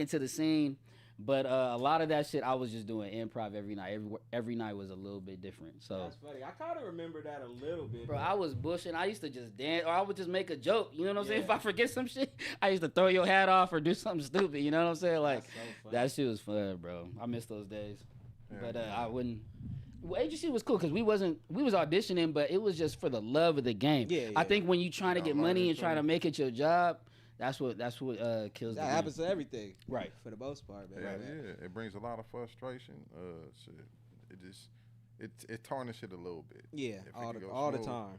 into the scene. But a lot of that shit, I was just doing improv every night. Every night was a little bit different. So, That's funny. I kind of remember that a little bit. bro, but- I was bushing. I used to just dance, or I would just make a joke. You know what I'm saying? Yeah. If I forget some shit, I used to throw your hat off or do something stupid. You know what I'm saying? Like That's so funny. that shit was fun, bro. I miss those days. Yeah. But I wouldn't. Well, agency was cool because we was auditioning, but it was just for the love of the game. Yeah, I yeah. think when you trying to Yeah, get I'm money learning and trying to too. make it your job, that's what kills the That game. happens to everything. Right. For the most part, man. Yeah, it brings a lot of frustration. Shit, it tarnish it a little bit. Yeah, If it all can the go all the smooth. time.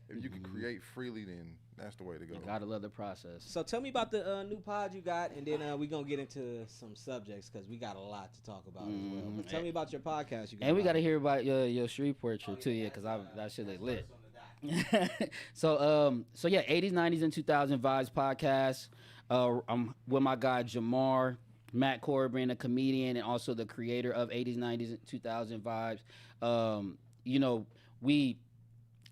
If you can create freely, then that's the way to go. You gotta love the process. So tell me about the new pod you got, and then we're going to get into some subjects because we got a lot to talk about as well. But tell me about your podcast you got. And we got to hear about your Shreveport trip too, yeah, because that shit is lit. So yeah, 80s, 90s, and 2000 Vibes podcast. I'm with my guy Jamar, Matt Corbin, a comedian and also the creator of 80s, 90s, and 2000 Vibes. You know,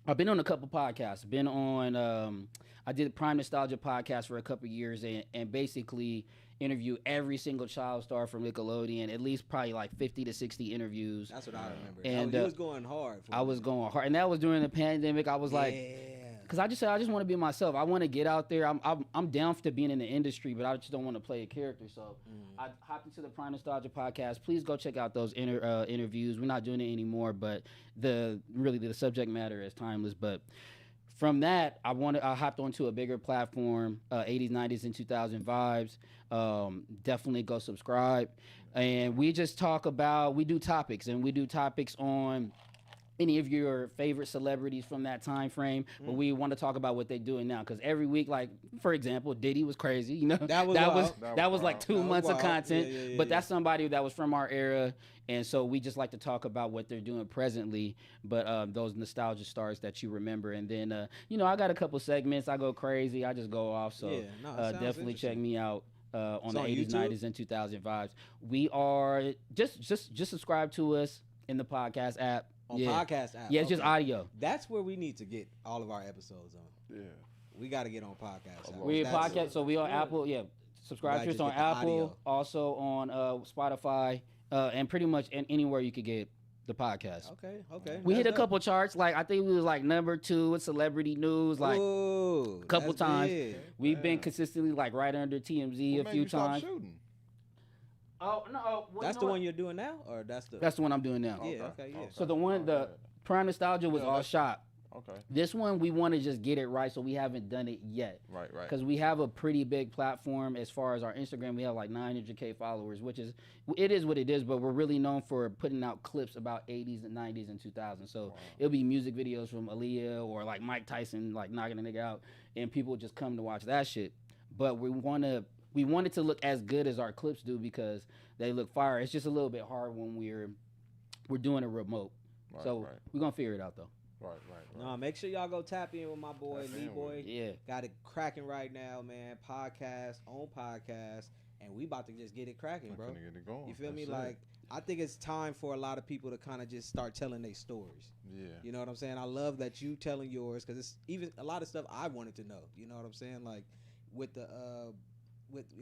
I've been on a couple podcasts. Been on I did Prime Nostalgia podcast for a couple years and basically interview every single child star from Nickelodeon, at least probably like 50 to 60 interviews. That's what I remember. And you was going hard. I was going hard, and that was during the pandemic. I was like, because I just said I just want to be myself. I want to get out there. I'm down for being in the industry, but I just don't want to play a character. So I hopped into the Prime Nostalgia podcast. Please go check out those interviews. We're not doing it anymore, but the subject matter is timeless. But from that, I hopped onto a bigger platform, 80s, 90s, and 2000 Vibes. Definitely go subscribe. And we just we do topics on any of your favorite celebrities from that time frame, but we want to talk about what they're doing now. Because every week, like for example, Diddy was crazy. You know, that was like 2 months of content. But that's somebody that was from our era, and so we just like to talk about what they're doing presently. But those nostalgia stars that you remember, and then I got a couple segments. I go crazy. I just go off. So definitely check me out. On the 80s, YouTube? 90s, and 2000 Vibes. We are just subscribe to us in the podcast app. Podcast app. Yeah, it's just audio. That's where we need to get all of our episodes on. Yeah. We got to get on podcast. We podcast, so we on Apple. Yeah, subscribe to us on Apple, also on Spotify, and pretty much anywhere you could get the podcast. Okay. We hit a couple charts. Like I think we was like number 2 with celebrity news, like a couple times. Big. We've been consistently like right under TMZ a few times. Oh no! That's the one you're doing now, or that's the one I'm doing now. Yeah, okay. So the Prime Nostalgia was all shot. Okay. This one we want to just get it right, so we haven't done it yet. Right. Because we have a pretty big platform as far as our Instagram. We have like 900K followers, which is what it is. But we're really known for putting out clips about 80s and 90s and 2000s. So it'll be music videos from Aaliyah or like Mike Tyson like knocking a nigga out, and people just come to watch that shit. But we want it to look as good as our clips do because they look fire. It's just a little bit hard when we're doing it remote. We're gonna figure it out though. Right. No, make sure y'all go tap in with my boy Lee Boy. Yeah, got it cracking right now, man. Podcast, and we about to just get it cracking, bro. Get it going. You feel me? Like I think it's time for a lot of people to kind of just start telling their stories. Yeah. You know what I'm saying? I love that you telling yours because it's even a lot of stuff I wanted to know. You know what I'm saying? Like with the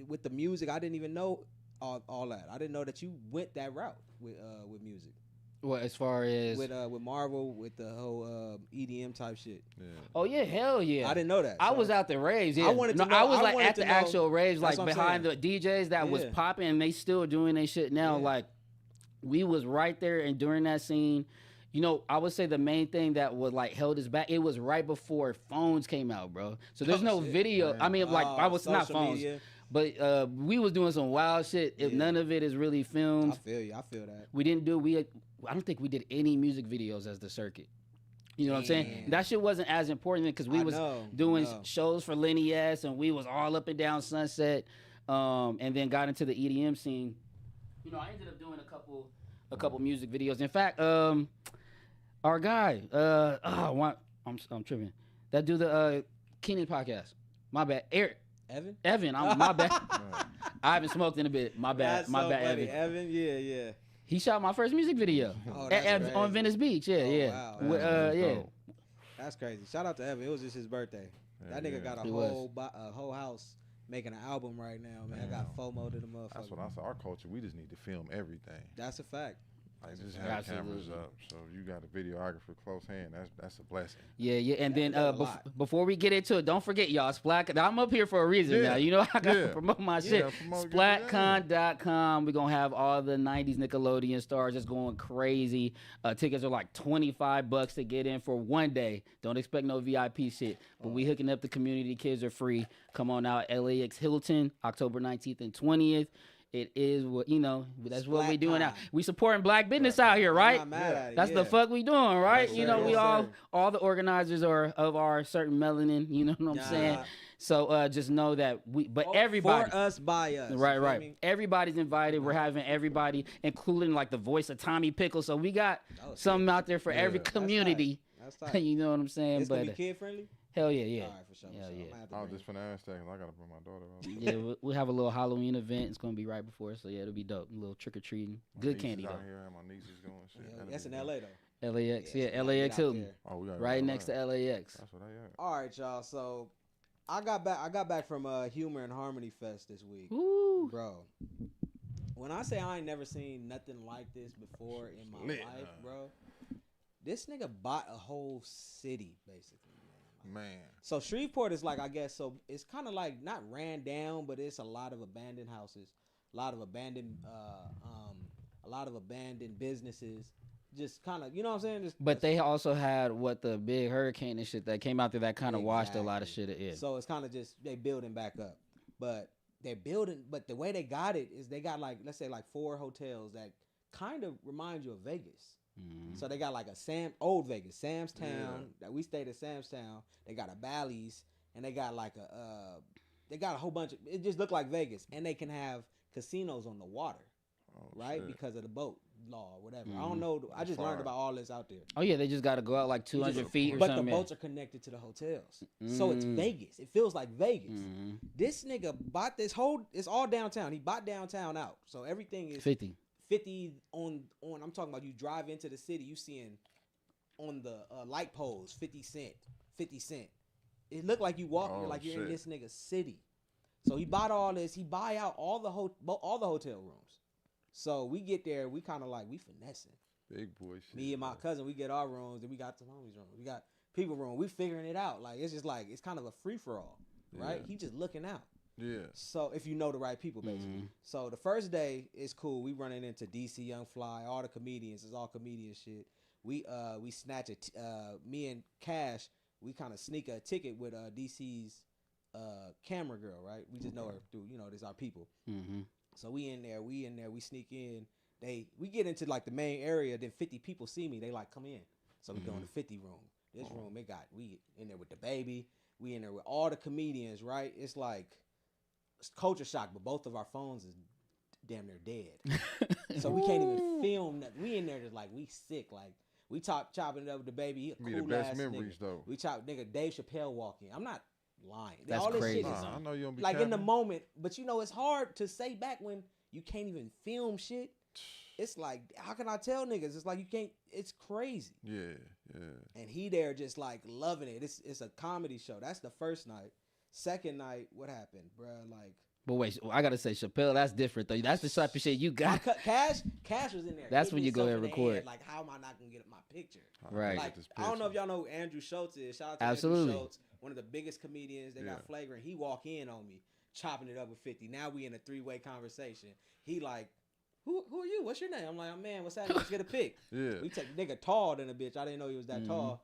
with the music, I didn't even know all that. I didn't know that you went that route with music. Well, as far as with Marvel, with the whole EDM type shit. Yeah. Oh yeah, hell yeah! I didn't know that. I was out the raves. Yeah, I wanted to know. I was like at the actual raves, like That's behind the DJs that was popping, and they still doing their shit now. Like we was right there, and during that scene, you know, I would say the main thing that would like held us back. It was right before phones came out, bro. So there's no video. Man. I mean, like I was not phones. Media. But we was doing some wild shit. If none of it is really filmed. I feel you. I feel that. We didn't do. I don't think we did any music videos as the circuit. You know what I'm saying? That shit wasn't as important because we was doing shows for Lenny S. and we was all up and down Sunset, and then got into the EDM scene. You know, I ended up doing a couple music videos. In fact, our guy, I'm tripping. That do the Keenan podcast. My bad, Eric. Evan, my bad. I haven't smoked in a bit. My bad. That's my so bad, funny. Evan. Yeah. He shot my first music video on Venice Beach. Wow. Yeah. That's crazy. Shout out to Evan. It was just his birthday. That nigga got a whole house making an album right now, man. I got FOMO to the motherfucker. That's what I said. Our culture, we just need to film everything. That's a fact. Like just have cameras up, so you got a videographer close hand. That's a blessing. Yeah, and then before we get into it, don't forget y'all, Splat. I'm up here for a reason now. You know I gotta promote my shit. Splatcon.com. We're gonna have all the '90s Nickelodeon stars just going crazy. Tickets are like $25 to get in for one day. Don't expect no VIP shit. But we hooking up the community. Kids are free. Come on out, LAX Hilton, October 19th and 20th. it is what that's It's what we black doing now. time. We supporting black business Black out here, I'm right? not mad at it. That's yeah. the fuck we doing, right? Yes, You sir. know, we Yes, all the organizers are of our certain melanin. You know what I'm saying? Nah. So just know that but everybody. For us, by us. Right, you feel right. me? Everybody's invited. We're having everybody, including like the voice of Tommy Pickle. So we got Oh, shit. something out there for Yeah. every That's community. That's tight. You know what I'm saying? It's but gonna be kid friendly. hell yeah. All right, for sure. Hell for sure. yeah. I'm gonna have to I was bring just finna ask that 'cause I gotta bring my daughter out. Yeah, we'll have a little Halloween event. It's gonna be right before, so yeah, it'll be dope. A little trick or treating, My good niece candy is though. out here and my niece is going shit. it. That'll That's be in dope. LA though. LAX, so yeah, we gotta LAX get out Hilton, there. Oh, we got right next to LAX. That's what I at. All right, y'all. So I got back from Humor and Harmony Fest this week, Woo! bro. When I say I ain't never seen nothing like this before in my Lit, life, bro. This nigga bought a whole city, basically, man. Like, Man. so Shreveport is like, I guess, so it's kind of like not ran down, but it's a lot of abandoned houses, a lot of abandoned businesses, just kind of, you know what I'm saying? Just, But they also had the big hurricane and shit that came out there that kind of washed a lot of shit in. So it's kind of just they building back up, but they're building. But the way they got it is they got like, let's say like 4 hotels that kind of remind you of Vegas. So they got like old Vegas, Sam's Town. That we stayed at Sam's Town. They got a Bally's, and they got like they got a whole bunch of. It just looked like Vegas, and they can have casinos on the water, right? Shit. Because of the boat law or whatever. I don't know. I just learned about all this out there. Oh yeah, they just got to go out like 200 feet or But something. the boats are connected to the hotels, so it's Vegas. It feels like Vegas. This nigga bought this whole. It's all downtown. He bought downtown out, so everything is 50 on. I'm talking about you drive into the city, you seeing on the light poles 50 cent. It looked like you walking like you're in this nigga's city. So he bought all this. He buy out all the hotel rooms. So we get there, we kind of like we finessing. Big boy shit. Me and my cousin, we get our rooms, and we got some homies rooms. We got people room. We figuring it out. Like it's just like it's kind of a free for all, right? He just looking out. Yeah. So if you know the right people, basically. So the first day is cool. We running into DC Young Fly, all the comedians. It's all comedian shit. We snatch me and Cash. We kind of sneak a ticket with DC's camera girl, right? We just know her through this our people. So we in there. We sneak in. We get into like the main area. Then 50 people see me. They like come in. So we go in the 50 room. This room we in there with the baby. We in there with all the comedians, right? It's like. It's culture shock, but both of our phones is damn near dead. So we can't even film nothing. We in there just like we sick. Like we chopping it up with the baby. He a Be cool the best ass memories nigga. though. We chop Dave Chappelle walking. I'm not lying. That's all this crazy. shit is I know you don't be like in the capping. moment, but it's hard to say back when you can't even film shit. It's like, how can I tell niggas? It's like you can't. It's crazy. Yeah. And he there just like loving it. It's a comedy show. That's the first night. Second night, what happened, bruh? Like, but wait, I gotta say, Chappelle, that's different though. That's the type of shit you got. Cash was in there. That's when you go and record. Like, how am I not gonna get my picture? Right. Like, I don't know if y'all know who Andrew Schultz is. Shout out to Absolutely. Andrew Schultz, one of the biggest comedians. They got Flagrant. He walk in on me, chopping it up with 50. Now we in a 3-way conversation. He like, who are you? What's your name? I'm like, oh, man, what's that? Let's get a pic. We take nigga tall than a bitch. I didn't know he was that tall.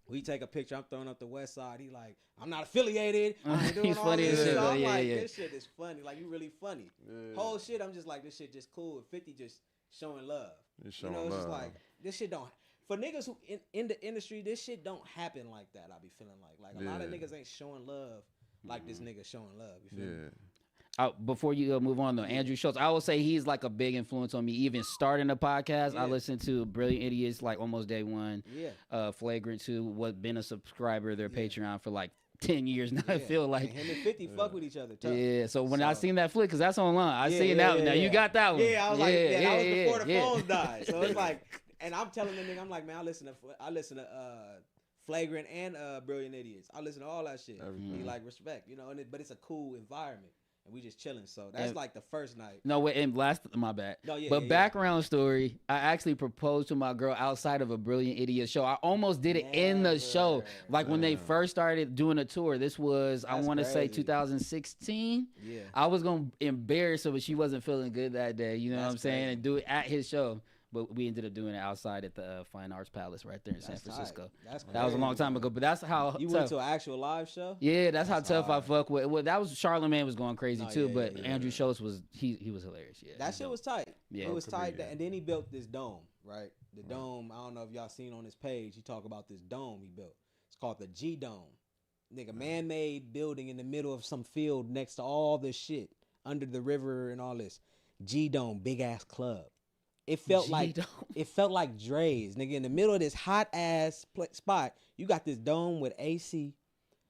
We take a picture. I'm throwing up the West Side. He like, I'm not affiliated. I'm doing He's all funny this as shit. shit, I'm yeah, like, yeah. this shit is funny. Like, you really funny. Whole shit, I'm just like, this shit just cool. 50 just showing love. It's showing it's love. just like, this shit don't. For niggas who in the industry, this shit don't happen like that. I be feeling like a lot of niggas ain't showing love like this nigga showing love. You feel me? Before you move on though, Andrew Schultz, I will say he's like a big influence on me. Even starting the podcast, I listened to Brilliant Idiots like almost day one. Flagrant 2, been a subscriber of their Patreon for like 10 years now. I feel like and him and 50 fuck with each other. Tough. Yeah, so when I seen that flick, cause that's online, I seen that one. Now you got that one. Yeah, I was like, that was before the phones died. So it's like, and I'm telling the nigga, I'm like, man, I listen to Flagrant and Brilliant Idiots. I listen to all that shit. He like respect, but it's a cool environment. And we just chilling. So that's like the first night. No, wait, and my bad. No, background story, I actually proposed to my girl outside of a Brilliant Idiot show. I almost did it in the show. Like when they first started doing a tour. This was, I want to say 2016. Yeah. I was going to embarrass her, but she wasn't feeling good that day. You know what I'm saying? And do it at his show. but we ended up doing it outside at the Fine Arts Palace right there in San That's tight. Francisco. That's That was a long crazy, time man. ago, but that's how You tough. went to an actual live show? Yeah, that's how That's tough I hard. fuck with. Well, that was Charlamagne was going crazy No, too, yeah, but yeah, Andrew Schultz was he was hilarious. Yeah, That he's shit dope. was tight. Yeah. It was tight. Comedian. And then he built this dome, right? The dome, I don't know if y'all seen on his page, he talk about this dome he built. It's called the G Dome. Nigga, man-made building in the middle of some field next to all this shit, under the river and all this. G Dome, big ass club. It felt like G-Dome. it felt like Dre's, nigga, in the middle of this hot ass spot. You got this dome with AC.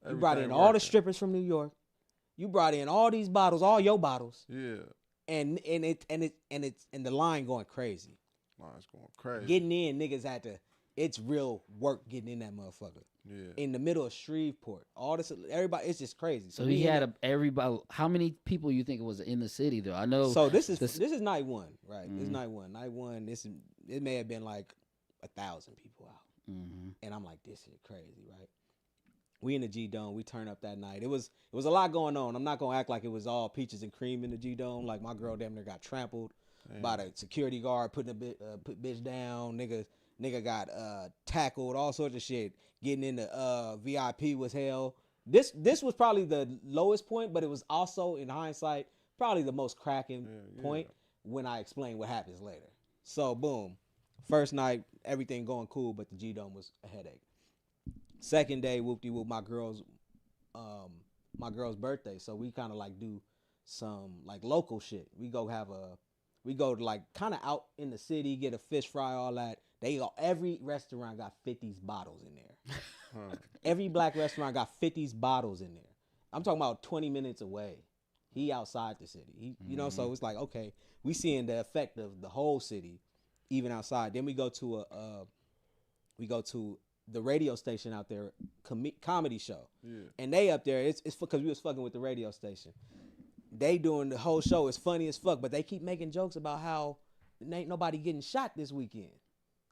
You brought in Everything all the working. strippers from New York. You brought in all these bottles, all your bottles, Yeah. and the line going crazy. Line's going crazy. Getting in, niggas had to. It's real work getting in that motherfucker. Yeah. In the middle of Shreveport, all this, everybody, it's just crazy. So we he in had it- everybody. How many people you think it was in the city though? I know. So this is this- night one, right? This is Mhm. night one. Night one. It may have been like 1,000 people out, Mhm. and I'm like, this shit crazy, right? We in the G Dome. We turn up that night. It was a lot going on. I'm not gonna act like it was all peaches and cream in the G Dome. Like my girl damn near got trampled by the security guard putting put bitch down. Nigga got tackled. All sorts of shit. Getting into VIP was hell. This was probably the lowest point, but it was also in hindsight probably the most cracking point when I explain what happens later. So boom, first night everything going cool, but the G Dome was a headache. Second day, whoop-de-whoop, my girl's birthday. So we kind of like do some like local shit. We go to like kind of out in the city, get a fish fry, all that. Every restaurant got 50s bottles in there. Every black restaurant got 50s bottles in there. I'm talking about 20 minutes away. He outside the city. You know, so it's like, okay, we seeing the effect of the whole city, even outside. Then we go to the radio station out there, comedy show. Yeah. And they up there, it's because we was fucking with the radio station. They doing the whole show. It's funny as fuck, but they keep making jokes about how ain't nobody getting shot this weekend.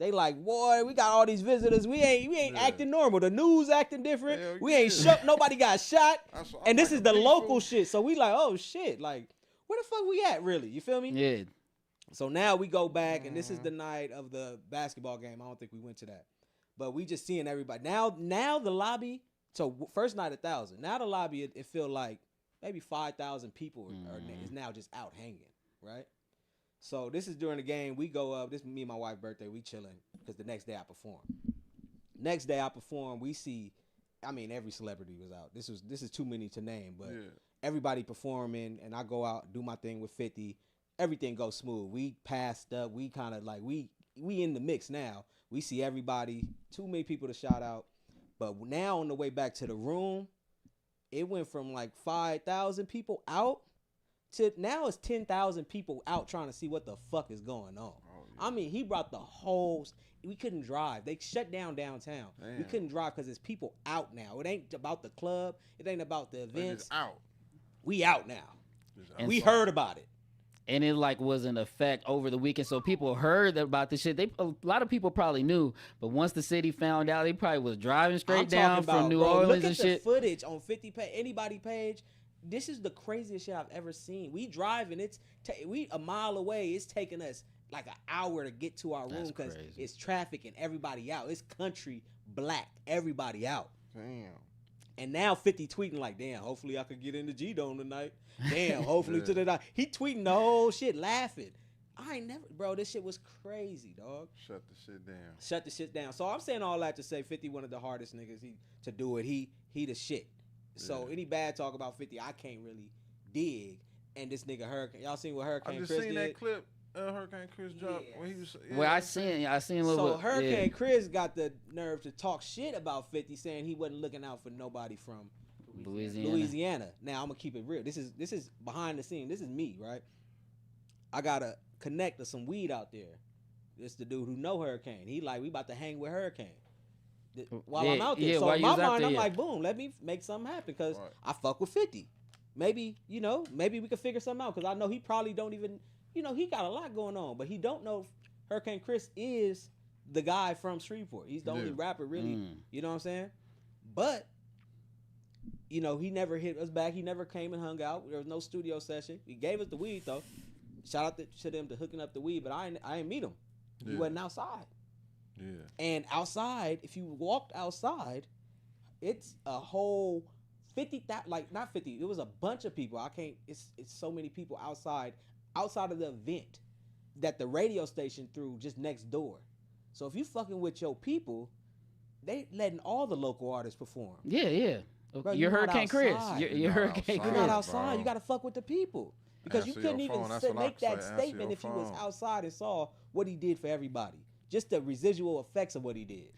They like, boy, we got all these visitors. We ain't acting normal. The news acting different. Hell We ain't yeah. shot. Nobody got shot. That's- I'm And this like is a the peaceful- local shit. So we like, oh shit, like where the fuck we at really? You feel me? Yeah. So now we go back, and this is the night of the basketball game. I don't think we went to that, but we just seeing everybody. Now the lobby. So first night 1,000. Now the lobby, it feel like maybe 5,000 people is now just out hanging, right? So this is during the game. We go up. This is me and my wife's birthday. We chilling because the next day I perform. Next day I perform. We see, I mean, every celebrity was out. This is too many to name, but everybody performing, and I go out do my thing with 50. Everything goes smooth. We passed up. We kind of like we in the mix now. We see everybody. Too many people to shout out. But now on the way back to the room, it went from like 5,000 people out to now it's 10,000 people out trying to see what the fuck is going on. I mean, he brought the whole. We couldn't drive. They shut down downtown. We Damn. couldn't drive because it's people out now. It ain't about the club. It ain't about the They events. just out. We out now. Just And We outside. heard about it. And it like was an effect over the weekend, so people heard about this shit. A lot of people probably knew, but once the city found out, they probably was driving straight I'm down talking about, from New bro, Orleans look and at shit. the footage on 50 anybody page. This is the craziest shit I've ever seen. We driving. We a mile away. It's taking us like an hour to get to our room That's because crazy. it's traffic and everybody out. It's country black. Everybody out. Damn. And now 50 tweeting like, damn, hopefully I could get in the G-Dome tonight. Damn, hopefully to the night. He tweeting the whole shit laughing. I ain't never, bro, this shit was crazy, dog. Shut the shit down. Shut the shit down. So I'm saying all that to say 50 one of the hardest niggas to do it. He the shit. So Yeah. any bad talk about 50, I can't really dig. And this nigga Hurricane, y'all seen what I Hurricane just Chris seen did? that clip. Hurricane Chris dropped when he was. Well, I seen a little So bit. Hurricane Chris got the nerve to talk shit about 50, saying he wasn't looking out for nobody from Louisiana. Now I'm gonna keep it real. This is behind the scene. This is me, right? I gotta connect to some weed out there. This the dude who know Hurricane. He like, we about to hang with Hurricane while I'm out there. Yeah, So while in you my was out mind, there, I'm yeah. like, boom, let me make something happen because Right. I fuck with 50. Maybe maybe we could figure something out because I know he probably don't even, he got a lot going on, but he don't know if Hurricane Chris is the guy from Shreveport. He's the only Yeah. rapper really. Mm. You know what I'm saying? But he never hit us back. He never came and hung out. There was no studio session. He gave us the weed though. Shout out to them to hooking up the weed, but I ain't meet him. You wasn't outside. Yeah. And outside, if you walked outside, it's a whole 50,000, like not 50. It was a bunch of people. I can't. It's so many people outside of the event that the radio station threw just next door. So if you fucking with your people, they letting all the local artists perform. Yeah. Bro, you're Hurricane Chris. You're outside. Hurricane Chris. You're not outside. Bro. You got to fuck with the people. Because Answer you couldn't your even phone. That's what I make that say. Answer statement your if you was phone. outside and saw what he did for everybody. Just the residual effects of what he did.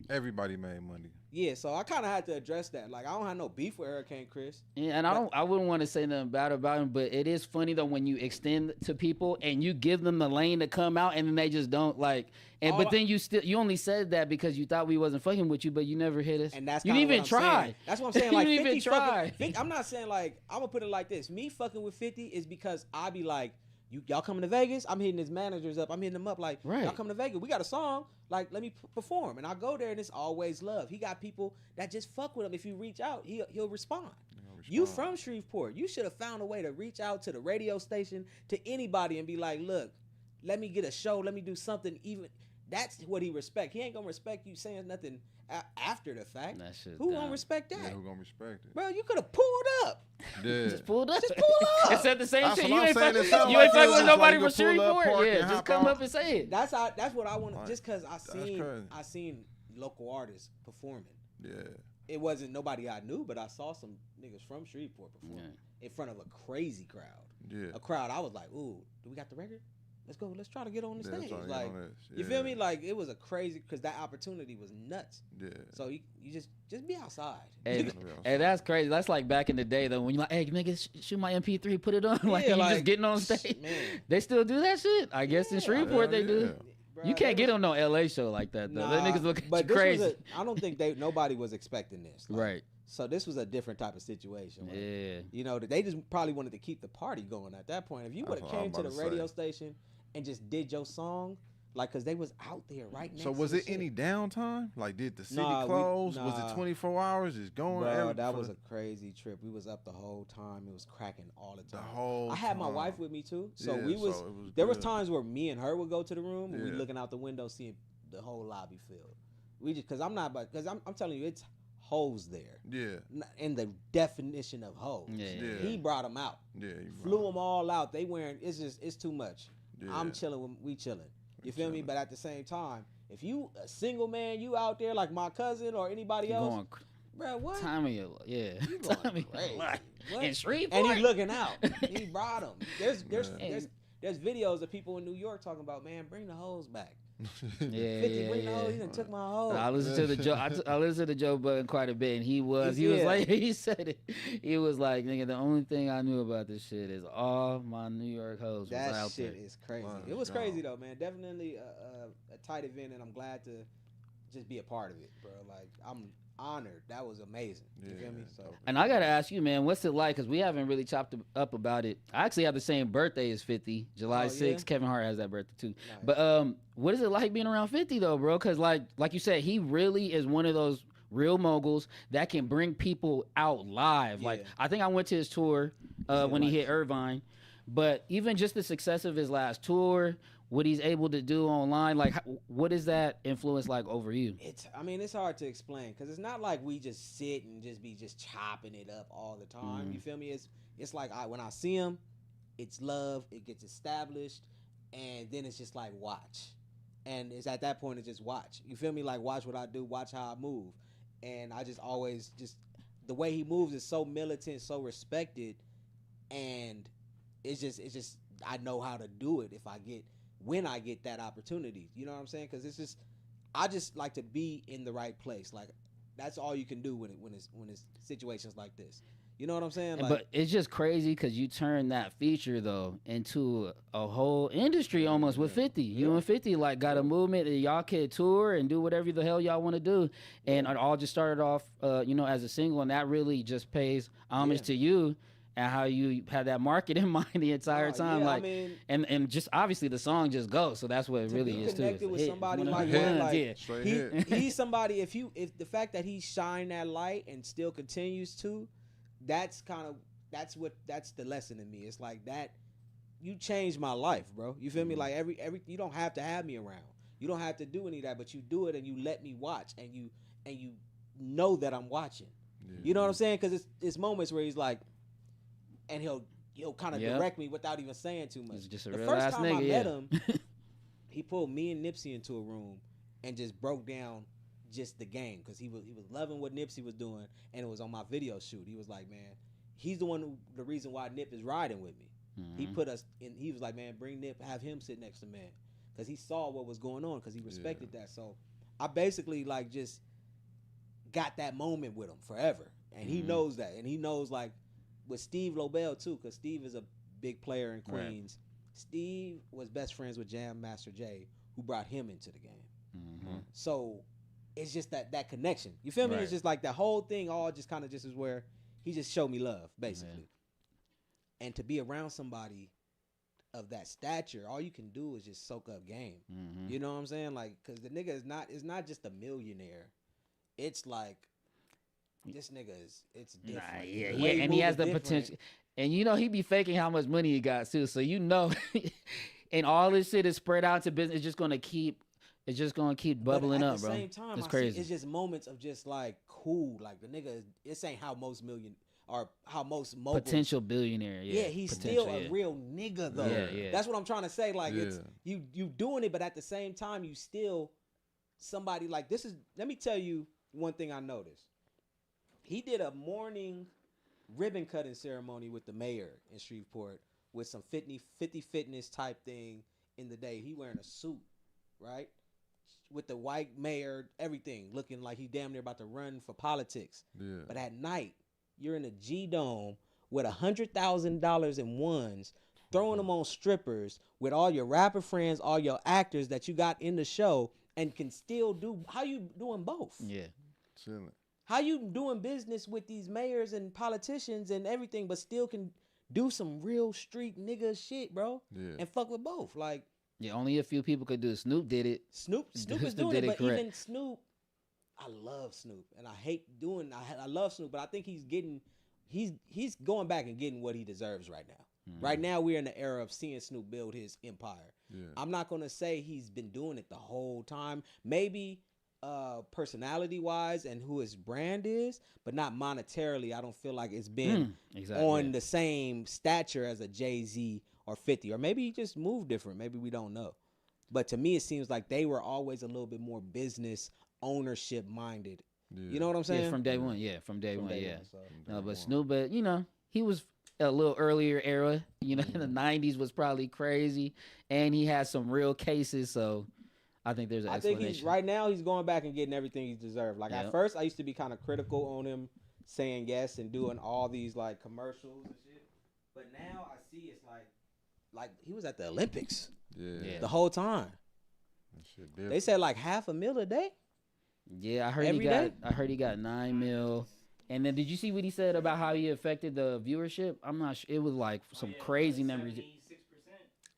Everybody made money. Yeah, so I kind of had to address that. Like, I don't have no beef with Hurricane Chris. Yeah, and I wouldn't want to say nothing bad about him, but it is funny though when you extend to people and you give them the lane to come out and then they just don't like. And but then you only said that because you thought we wasn't fucking with you, but you never hit us. And that's you kinda didn't even what I'm try. saying. That's what I'm saying. Like, you didn't 50 even try. fucking, I'm not saying like, I'm gonna put it like this. Me fucking with 50 is because I be like, y'all coming to Vegas? I'm hitting his managers up. I'm hitting them up like, Right. y'all coming to Vegas? We got a song. Like, let me perform. And I go there and it's always love. He got people that just fuck with him. If you reach out, he'll respond. You from Shreveport. You should have found a way to reach out to the radio station, to anybody and be like, look, let me get a show. Let me do something even. That's what he respect. He ain't going to respect you saying nothing after the fact. That shit's Who dumb. gonna respect that? Yeah, who gonna respect it? Bro, you could have pulled up. Yeah. Just pulled up. Just pull up. It said the same That's shit. what You I'm ain't saying. fucking It sound you ain't like fucking this. with Like nobody you from pull up, Shreveport. park, Yeah, and just hop come out. up and say it. That's what I want. Like, Just because crazy. I seen local artists performing. Yeah. It wasn't nobody I knew, but I saw some niggas from Shreveport perform in front of a crazy crowd. Yeah. A crowd I was like, ooh, do we got the record? Let's go. Let's try to get on the stage. trying to get Like, on this. you feel me? Like, it was a crazy, because that opportunity was nuts. Yeah. So you just be outside. And that's crazy. That's like back in the day though, when you're like, "Hey, nigga, shoot my MP3, put it on." Like, Yeah, you like, just getting on stage. Man. They still do that shit. I guess in Yeah. Shreveport they do. Bruh, You can't they get on no LA show like that though. Nah, That niggas look at but you this crazy. I don't think nobody was expecting this. Like, Right. So this was a different type of situation. Like, Yeah. you know, they just probably wanted to keep the party going at that point. If you would have That's what I came was to the about to radio say. station and just did your song, like, because they was out there right next So to was the it shit. any downtime? Like, did the city Nah, close? Was nah. it 24 hours? Just going? Bro, that was a crazy trip. We was up the whole time. It was cracking all the the time. whole. I had my time. wife with me too, so Yeah, we was. so it was There was good. times where me and her would go to the room and we Yeah. looking out the window seeing the whole lobby filled. We just because I'm telling you, it's hoes there. Yeah. In the definition of hoes. Yeah. Yeah. He brought them out. Yeah. you Flew right. them all out. They wearing it's too much. Yeah. I'm chilling. We chilling. You We feel me? chilling. But at the same time, if you a single man, you out there like my cousin or anybody You else, going bro, what? time of your You Time going of your crazy. life. What? In Shreveport. And he looking out. He brought them. There's Man. there's videos of people in New York talking about, man, bring the hoes back. Yeah, 50, bring the hoes. He done took my hoes. I listened to the Joe. I listened to Joe Budden quite a bit, and he was like, he said it. He was like, nigga, the only thing I knew about this shit is all my New York hoes was That out shit there. is crazy. Wow, It was God. crazy though, man. Definitely a tight event, and I'm glad to just be a part of it, bro. Like, I'm honored. That was amazing. You feel me? So And I gotta ask you, man, what's it like? Because we haven't really chopped up about it. I actually have the same birthday as 50, July Oh, 6th. yeah? Kevin Hart has that birthday too. nice. But what is it like being around 50 though, bro? Because like you said, he really is one of those real moguls that can bring people out live. Like, Yeah. I think I went to his tour when he like- hit Irvine, but even just the success of his last tour, what he's able to do online, like what is that influence like over you? It's hard to explain because it's not like we just sit and just be chopping it up all the time. Mhm. You feel me? It's like when I see him, it's love. It gets established, and then it's just like watch, and it's at that point it's just watch. You feel me? Like watch what I do, watch how I move, and I just always just the way he moves is so militant, so respected, and it's just I know how to do it when I get that opportunity. You know what I'm saying? Because it's just I just like to be in the right place. Like that's all you can do when it's situations like this. You know what I'm saying? Like, But it's just crazy because you turn that feature though into a whole industry almost with 50. You and 50 like got a movement that y'all can tour and do whatever the hell y'all want to do, and it all just started off, as a single, and that really just pays homage Yeah. to you and how you had that market in mind the entire time. yeah, like, I mean, and just obviously the song just goes, so that's what it to really be is too. connected It's a with hit. somebody One of like them that, ones, like, yeah. Straight hit. he's somebody. If the fact that he shined that light and still continues to, that's the lesson in me. It's like that. You changed my life, bro. You feel me? Like every you don't have to have me around. You don't have to do any of that, but you do it and you let me watch, and you know that I'm watching. Yeah. You know what I'm saying? Because it's moments where he's like, and he'll kind of direct me without even saying too much. He's just a the real first ass time nigga, I yeah. met him, he pulled me and Nipsey into a room and just broke down just the game, because he was loving what Nipsey was doing, and it was on my video shoot. He was like, man, he's the reason why Nip is riding with me. Mm-hmm. He put us in. He was like, man, bring Nip, have him sit next to man, because he saw what was going on, because he respected that. So I basically like just got that moment with him forever, and he knows that, and he knows like with Steve Lobel too, because Steve is a big player in Queens. Right. Steve was best friends with Jam Master Jay, who brought him into the game. Mm-hmm. So it's just that connection. You feel me? Right. It's just like that whole thing all just kind of just is where he just showed me love, basically. Yeah. And to be around somebody of that stature, all you can do is just soak up game. Mm-hmm. You know what I'm saying? Like, because the nigga is not just a millionaire. It's like, this nigga it's different. Nah, yeah, and he has the potential. And you know, he be faking how much money he got too. So you know, and all this shit is spread out to business. It's just gonna keep bubbling up, bro. At the same time, it's crazy. It's just moments of just like cool. Like the nigga, this ain't how most moguls, potential billionaire. Yeah, he's still a real nigga though. Yeah. That's what I'm trying to say. Like it's you doing it, but at the same time, you still somebody like this is. Let me tell you one thing I noticed. He did a morning ribbon cutting ceremony with the mayor in Shreveport with some 50 fitness type thing in the day. He wearing a suit, right? With the white mayor, everything looking like he damn near about to run for politics. Yeah. But at night, you're in a G-Dome with $100,000 in ones, throwing them on strippers with all your rapper friends, all your actors that you got in the show, and can still do. How you doing both? Yeah, chilling. How you doing business with these mayors and politicians and everything, but still can do some real street nigga shit, bro? Yeah. And fuck with both. Like, yeah, only a few people could do it. Snoop did it. Snoop is doing it, but correct. Even Snoop, I love Snoop, and I hate doing. I love Snoop, but I think he's going back and getting what he deserves right now. Mm-hmm. Right now, we're in the era of seeing Snoop build his empire. Yeah. I'm not gonna say he's been doing it the whole time. Maybe. Personality wise and who his brand is, but not monetarily. I don't feel like it's been on the same stature as a Jay-Z or 50, or maybe he just moved different. Maybe we don't know. But to me, it seems like they were always a little bit more business ownership minded. Yeah. You know what I'm saying? Yeah, from day one. Yeah, from day one. So. No, but Snoop, but you know, he was a little earlier era. You know, in the '90s was probably crazy, and he had some real cases. So. I think there's an explanation. I think right now he's going back and getting everything he deserved. Like at first, I used to be kind of critical on him saying yes and doing all these like commercials and shit. But now I see it's like he was at the Olympics the whole time. They said like $500,000 a day. Yeah, I heard he got 9 mil. And then did you see what he said about how he affected the viewership? I'm not sure. It was like some crazy numbers.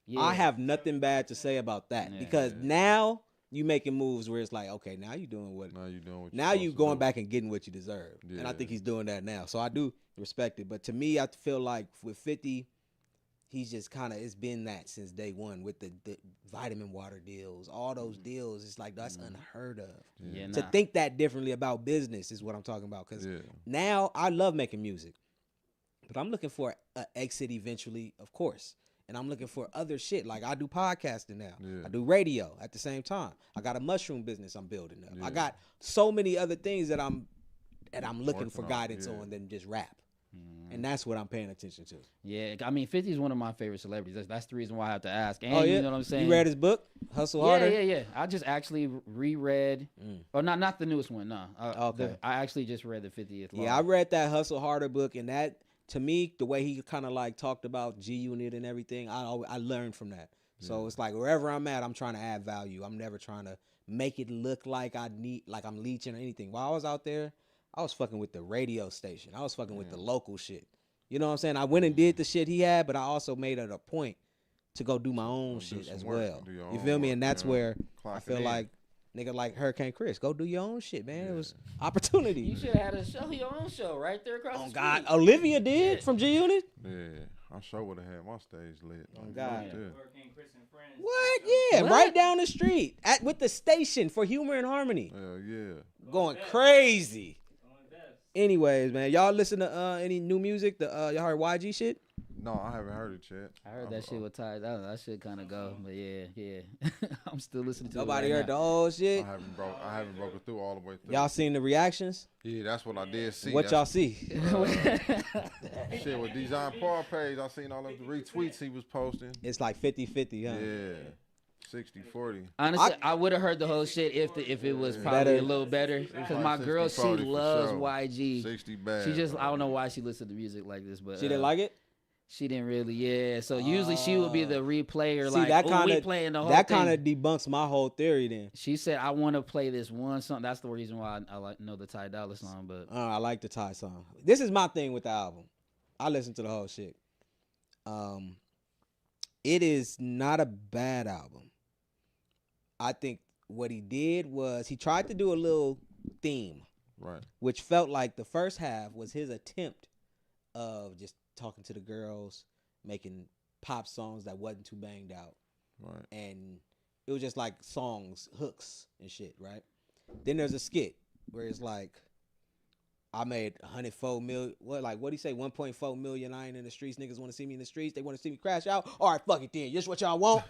Yeah. I have nothing bad to say about that because now you making moves where it's like, okay, now you doing what? Now you going back and getting what you deserve, and I think he's doing that now. So I do respect it, but to me, I feel like with 50, he's just kind of it's been that since day one with the vitamin water deals, all those deals. It's like that's unheard of. Yeah, to think that differently about business is what I'm talking about. Because now I love making music, but I'm looking for an exit eventually, of course. And I'm looking for other shit. Like I do podcasting now. Yeah. I do radio at the same time. I got a mushroom business I'm building up. Yeah. I got so many other things that I'm looking for guidance on than just rap. And that's what I'm paying attention to. Yeah, I mean 50 is one of my favorite celebrities. That's the reason why I have to ask. And you know what I'm saying? You read his book, Hustle Harder? Yeah. I just actually reread, or not the newest one. No. Okay. I actually just read the 50th. Yeah, I read that Hustle Harder book, and that. To me, the way he kind of like talked about G-Unit and everything, I learned from that. Yeah. So it's like wherever I'm at, I'm trying to add value. I'm never trying to make it look like I'm leeching or anything. While I was out there, I was fucking with the radio station. I was fucking with the local shit. You know what I'm saying? I went and did the shit he had, but I also made it a point to go do my own shit as well. You feel me? And that's where I feel like nigga like Hurricane Chris, go do your own shit, man. It was opportunity. You should have had your own show right there across the street. God, Olivia did from G Unit. Yeah. I sure would have had my stage lit. Oh, God. Yeah. What? Yeah, What? right down the street with the station for Humor and Harmony. Hell yeah. Going crazy. Anyways, man, y'all listen to any new music? Y'all heard YG shit? No, I haven't heard it yet. I heard that shit with Ty. That shit kind of go, but yeah. I'm still listening to Nobody it right heard the now. old shit. I haven't broken through all the way through. Y'all seen the reactions? Yeah, that's what I did see. What y'all see? Shit with Dijon Paul page, I seen all of the retweets he was posting. It's like 50-50, huh? Yeah. 60-40. Honestly, I would have heard the whole shit if it was probably Better. a little better. Because my girl, she 60-40 for loves sure. YG. 60 bad. She just, bro. I don't know why she listened to music like this, but She didn't like it? she didn't really, yeah. So usually she would be the replayer, See, like, that we kinda- playing the whole That thing. kind of debunks my whole theory then. She said, I want to play this one song. That's the reason why I like know the Ty Dolla song, but I like the Ty song. This is my thing with the album. I listened to the whole shit. It is not a bad album. I think what he did was he tried to do a little theme, Right. which felt like the first half was his attempt of just talking to the girls, making pop songs that wasn't too banged out. Right. And it was just like songs, hooks and shit, right? Then there's a skit where it's like, I made 104 million. What do you say? 1.4 million. I ain't in the streets. Niggas want to see me in the streets. They want to see me crash out. All right, fuck it then. Just what y'all want.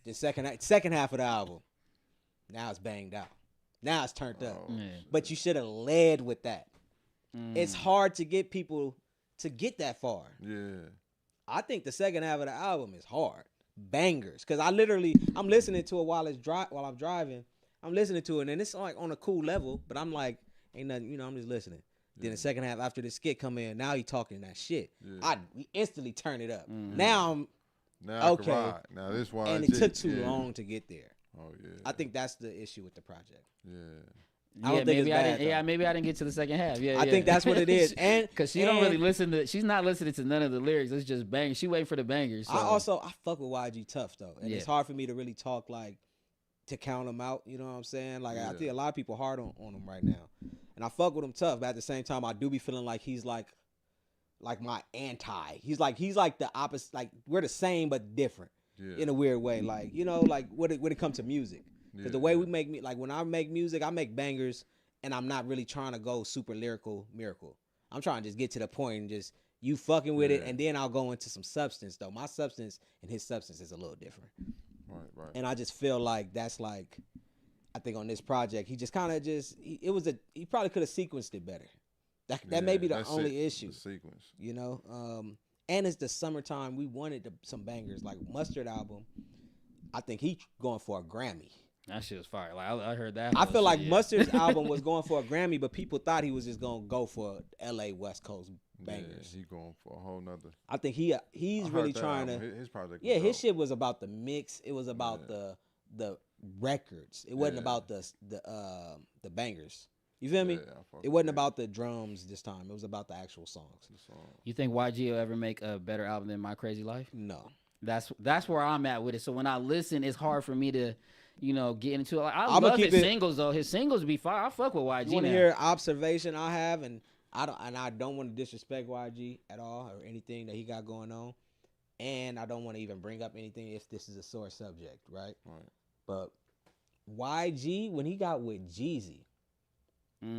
The second half of the album, now it's banged out. Now it's turned up. Oh, yeah. But you should have led with that. It's hard to get people to get that far. Yeah. I think the second half of the album is hard. Bangers. Because I'm listening to it while I'm driving. I'm listening to it, and it's like on a cool level, but I'm like, ain't nothing, I'm just listening. Then the second half, after the skit come in, now he talking that shit. Yeah. We instantly turn it up. Now I'm, Now Okay. I can ride. Now this one. and it took too long to get there. Oh yeah. I think that's the issue with the project. Yeah. I don't think maybe it's bad, didn't. Yeah, though. maybe I didn't get to the second half. Yeah, I think that's what it is. And because she don't really listen to. She's not listening to none of the lyrics. It's just bangers. She waiting for the bangers. So. I fuck with YG tough though, and it's Yeah. hard for me to really talk like to count him out. You know what I'm saying? Like I think a lot of people hard on him right now, and I fuck with him tough. But at the same time, I do be feeling like he's like my anti. He's like the opposite. Like we're the same but different Yeah. in a weird way. Like like when it comes to music, because the way we make like when I make music, I make bangers. And I'm not really trying to go super lyrical miracle. I'm trying to just get to the point and just you fucking with it, and then I'll go into some substance though. My substance and his substance is a little different. Right. And I just feel like that's like, I think on this project he just kind of he probably could have sequenced it better. That may be the only issue. The sequence. You know, and it's the summertime. We wanted some bangers like Mustard album. I think he going for a Grammy. That shit was fire. Like I heard that. I whole feel like shit, yeah. Mustard's album was going for a Grammy, but people thought he was just gonna go for LA West Coast bangers. Yeah, he going for a whole nother. I think he's I really heard that trying album. to. His project. Yeah, was his dope. shit was about the mix. It was about the records. It wasn't about the bangers. You feel me? Yeah, I fuck It with wasn't it. about the drums this time. It was about the actual songs. The song. You think YG will ever make a better album than My Crazy Life? No, That's where I'm at with it. So when I listen, it's hard for me to, get into it. Like, I I'ma love keep his it- singles though. His singles be fire. I fuck with YG. you want to now. hear observation I have, and I don't want to disrespect YG at all or anything that he got going on, and I don't want to even bring up anything if this is a sore subject, right? Right. But YG, when he got with Jeezy,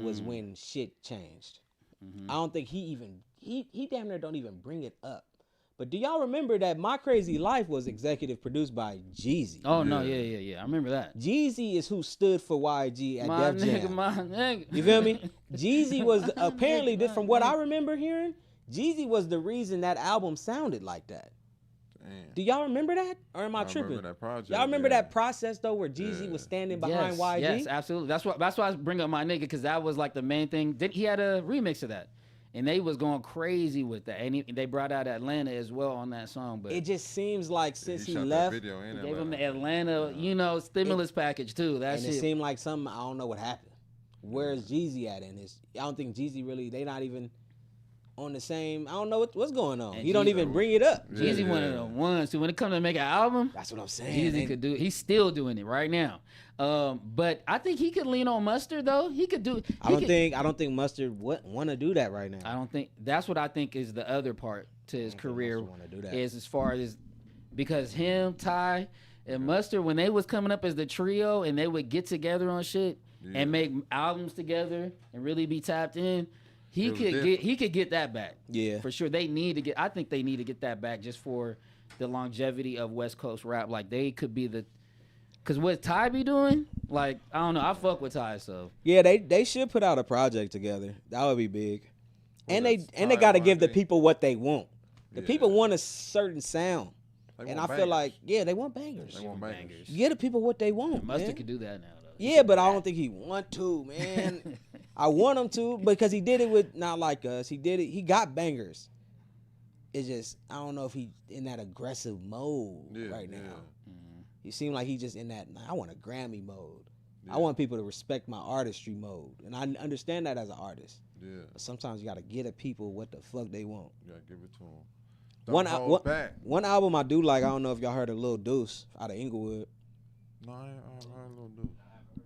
was when shit changed. I don't think he damn near don't even bring it up. But do y'all remember that My Crazy Life was executive produced by Jeezy? Oh no, yeah. I remember that. Jeezy is who stood for YG at My Def nigga, Jam. my nigga. You feel me? Jeezy was apparently, from what I remember hearing, Jeezy was the reason that album sounded like that. Damn. Do y'all remember that? Or am I tripping? remember that project. Y'all remember yeah. that process though, where Jeezy was standing behind Yes, YG? yes, absolutely. That's why I bring up my nigga, because that was like the main thing. He had a remix of that, and they was going crazy with that, and they brought out Atlanta as well on that song. But It just seems like since he shot that left, video in they gave him the Atlanta. Atlanta, stimulus package too. That and shit. it seemed like something, I don't know what happened. Where's Jeezy at in his? I don't think Jeezy really. They not even on the same. I don't know what's going on. And He don't Jeezy- even bring it up. Yeah. Jeezy one of the ones who, when it comes to make an album, That's what I'm saying. Jeezy could do. He's still doing it right now. But I think he could lean on Mustard though. He could do. I don't think Mustard want to do that right now. I don't think that's what I think is the other part to his career want to do that. is as far as because him, Ty, and Mustard when they was coming up as the trio and they would get together on shit and make albums together and really be tapped in. He could get that back. Yeah, for sure. I think they need to get that back just for the longevity of West Coast rap. Like they could be because what Ty be doing, like I don't know. I fuck with Ty, so yeah. They should put out a project together. That would be big. And they Ty got to give the YG. people what they want. The people want a certain sound, They and want I feel bangers. like they want bangers. They want bangers. Give the people what they want. Mustard man. could do that now though. Yeah, but I don't think he want to, man. I want him to because he did it with Not Like Us. He did it. He got bangers. It's just I don't know if he in that aggressive mode right now. He seemed like he just in that. I want a Grammy mode. I want people to respect my artistry mode, and I understand that as an artist. Yeah. But sometimes you gotta get at people what the fuck they want. You gotta give it to them. Don't hold back. One album I do like. I don't know if y'all heard of Lil Deuce out of Inglewood. No, I heard a little dude.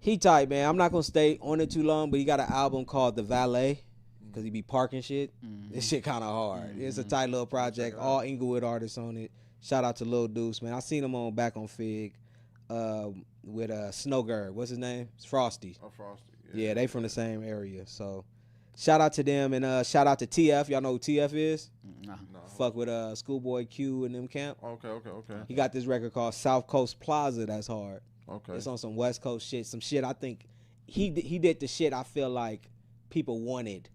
He tight, man. I'm not gonna stay on it too long, but he got an album called The Valet because he be parking shit. This shit kind of hard. It's a tight little project. All Inglewood artists on it. Shout out to Lil Deuce, man. I seen him on Back on Fig with Snowgird. What's his name? It's Frosty. Oh, Frosty. Yeah, they from the same area. So shout out to them and shout out to TF. Y'all know who TF is? Nah. No. Fuck with Schoolboy Q and them camp. Okay. He got this record called South Coast Plaza that's hard. Okay. It's on some West Coast shit. Some shit I think he did the shit I feel like people wanted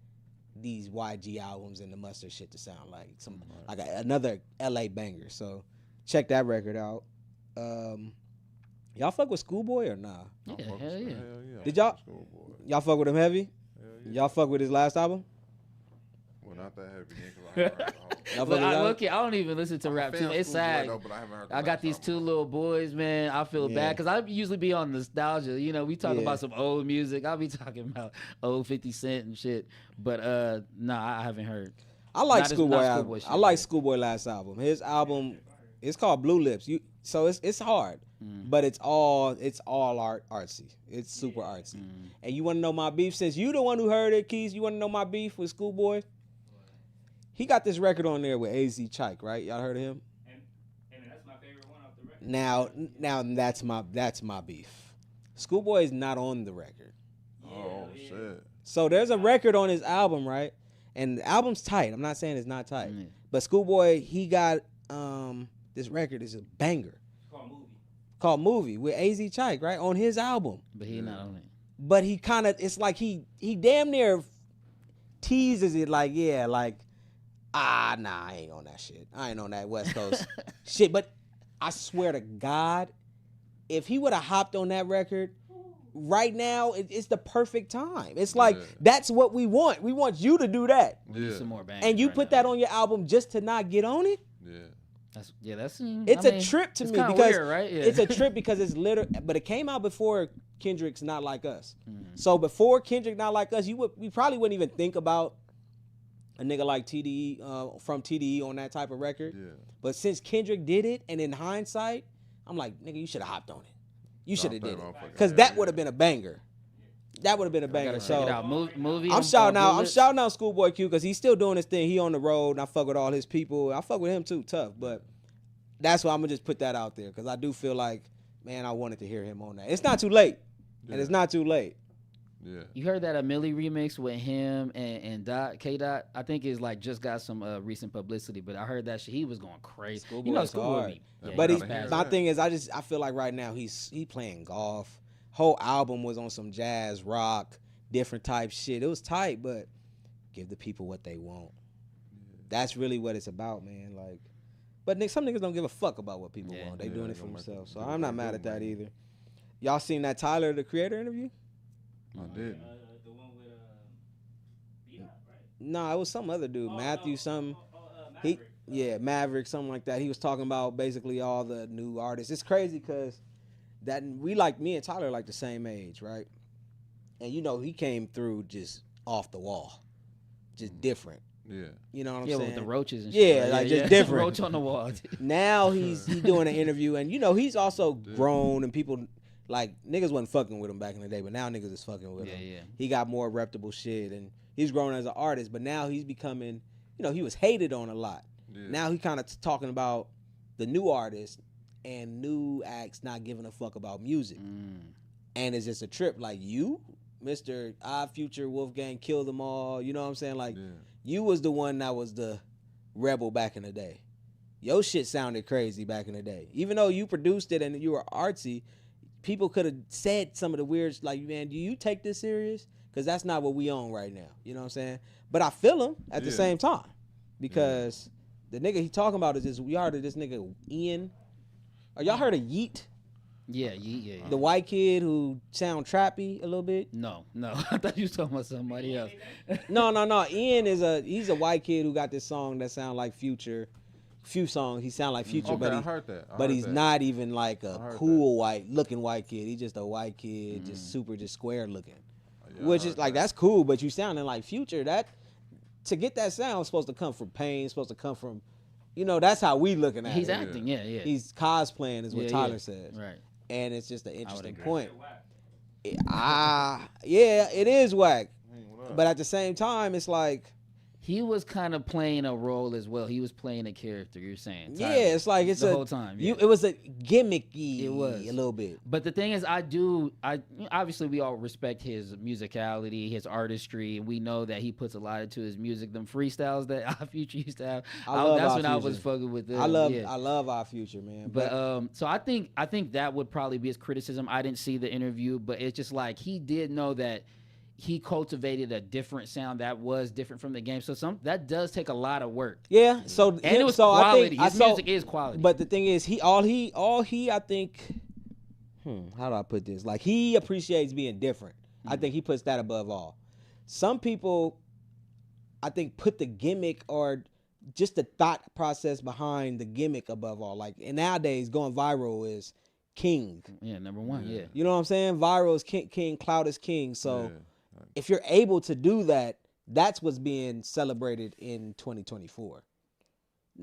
these YG albums and the Mustard shit to sound like. Like another LA banger. So check that record out. Y'all fuck with Schoolboy or nah? Yeah, hell yeah. Did y'all fuck with him heavy? Y'all fuck with his last album? Well, not that heavy, nigga. Y'all fuck But with his album? I don't even listen to rap too. It's sad. I got these two little boys, man. I feel bad because I usually be on nostalgia. You know, we talk about some old music. I'll be talking about old 50 Cent and shit. But nah, I haven't heard. I like Not as- Schoolboy not album. Schoolboy shit, I like yeah. Schoolboy last album. His album, it's called Blue Lips. So it's hard, but it's all artsy. It's super artsy. And you want to know my beef? Since you the one who heard it, Keys, you want to know my beef with Schoolboy? He got this record on there with AZ Chike, right? Y'all heard of him? And that's my favorite one off the record. Now that's my beef. Schoolboy is not on the record. Oh shit. So there's a record on his album, right? And the album's tight. I'm not saying it's not tight. Mm. But Schoolboy, he got this record is a banger called Movie with AZ Chike, right? On his album. But he not on it. But he kind of, it's like he damn near teases it like, nah, I ain't on that shit. I ain't on that West Coast shit. But I swear to God, if he would have hopped on that record, right now, it's the perfect time. It's like, that's what we want. We want you to do that. We need some more bangers And you right put now. that on your album just to not get on it? Yeah. That's It's a trip to it's me kinda because weird, right? Yeah. it's a trip because it's but it came out before Kendrick's Not Like Us. So before Kendrick Not Like Us, we probably wouldn't even think about a nigga like TDE from TDE on that type of record. Yeah. But since Kendrick did it, and in hindsight, I'm like, nigga, you should have hopped on it. You should have Drop did that it motherfucker. because Yeah, that yeah. would have been a banger. That would have been a banger. Gotta check it out. So Movie. I'm on shouting out. Blue I'm Lips. shouting out Schoolboy Q because he's still doing his thing. He on the road, and I fuck with all his people. I fuck with him too, tough. But that's why I'm gonna just put that out there because I do feel like, man, I wanted to hear him on that. It's not too late, and it's not too late. Yeah. You heard that Millie remix with him and K Dot? I think it's like just got some recent publicity, but I heard that shit. He was going crazy. Schoolboy you know, is Schoolboy. hard. Yeah, But he's gotta hear fast. my thing is, I feel like right now he playing golf. Whole album was on some jazz, rock, different type shit. It was tight, but give the people what they want. That's really what it's about, man. Like, but some niggas don't give a fuck about what people want. They Yeah, doing they it for gonna make themselves. it So do I'm what not they mad do, at that man. either. Y'all seen that Tyler the Creator interview? I did. The one with B-Hop, right? No, it was some other dude, Matthew something. Maverick. Maverick, something like that. He was talking about basically all the new artists. It's crazy because me and Tyler like the same age, right? And you know, he came through just off the wall, just different. Yeah. You know what I'm Yeah, saying? with the roaches and Yeah, shit. right? like, just different. Roach on the wall. Now he's doing an interview, and he's also grown, and people like niggas wasn't fucking with him back in the day, but now niggas is fucking with him. Yeah. He got more reputable shit, and he's grown as an artist, but now he's becoming, he was hated on a lot. Yeah. Now he kind of talking about the new artists and new acts not giving a fuck about music, and it's just a trip. Like you, Mr. Odd Future, Wolfgang, Kill Them All. You know what I'm saying? Like you was the one that was the rebel back in the day. Your shit sounded crazy back in the day. Even though you produced it and you were artsy, people could have said some of the weird, like, man, do you take this serious? Because that's not what we own right now. You know what I'm saying? But I feel him at the same time. Because the nigga he talking about is this, we heard of this nigga Ian. Are y'all heard of Yeet? Yeah. The white kid who sound trappy a little bit? No. I thought you was talking about somebody else. No. Ian he's a white kid who got this song that sound like Future. Few songs he sound like Future, Okay, I heard that. but he's not even like a cool white kid. He's just a white kid, just square looking. Yeah, Which is like that's cool, but you sounding like Future. That to get that sound is supposed to come from pain, supposed to come from, that's how we looking at it. He's acting, yeah. He's cosplaying is what Tyler says. Right. And it's just an interesting agree. point. It is whack. But at the same time, it's like He was kind of playing a role as well. He was playing a character. You're saying, Tyler. yeah, it's like it's the a whole time. Yeah. it was a gimmicky. It was a little bit. But the thing is, I obviously we all respect his musicality, his artistry, and we know that he puts a lot into his music. Them freestyles that Our Future used to have, that's when I was fucking with them. I love Our Future, man. But so I think that would probably be his criticism. I didn't see the interview, but it's just like he did know that he cultivated a different sound that was different from the game. So that does take a lot of work. Yeah. So and it was so quality. I think his music is quality. But the thing is, I think, how do I put this? Like he appreciates being different. I think he puts that above all. Some people, I think, put the gimmick or just the thought process behind the gimmick above all. Like and nowadays, going viral is king. Yeah, number one. Yeah. You know what I'm saying? Viral is king, clout is king. So. If you're able to do that, that's what's being celebrated in 2024.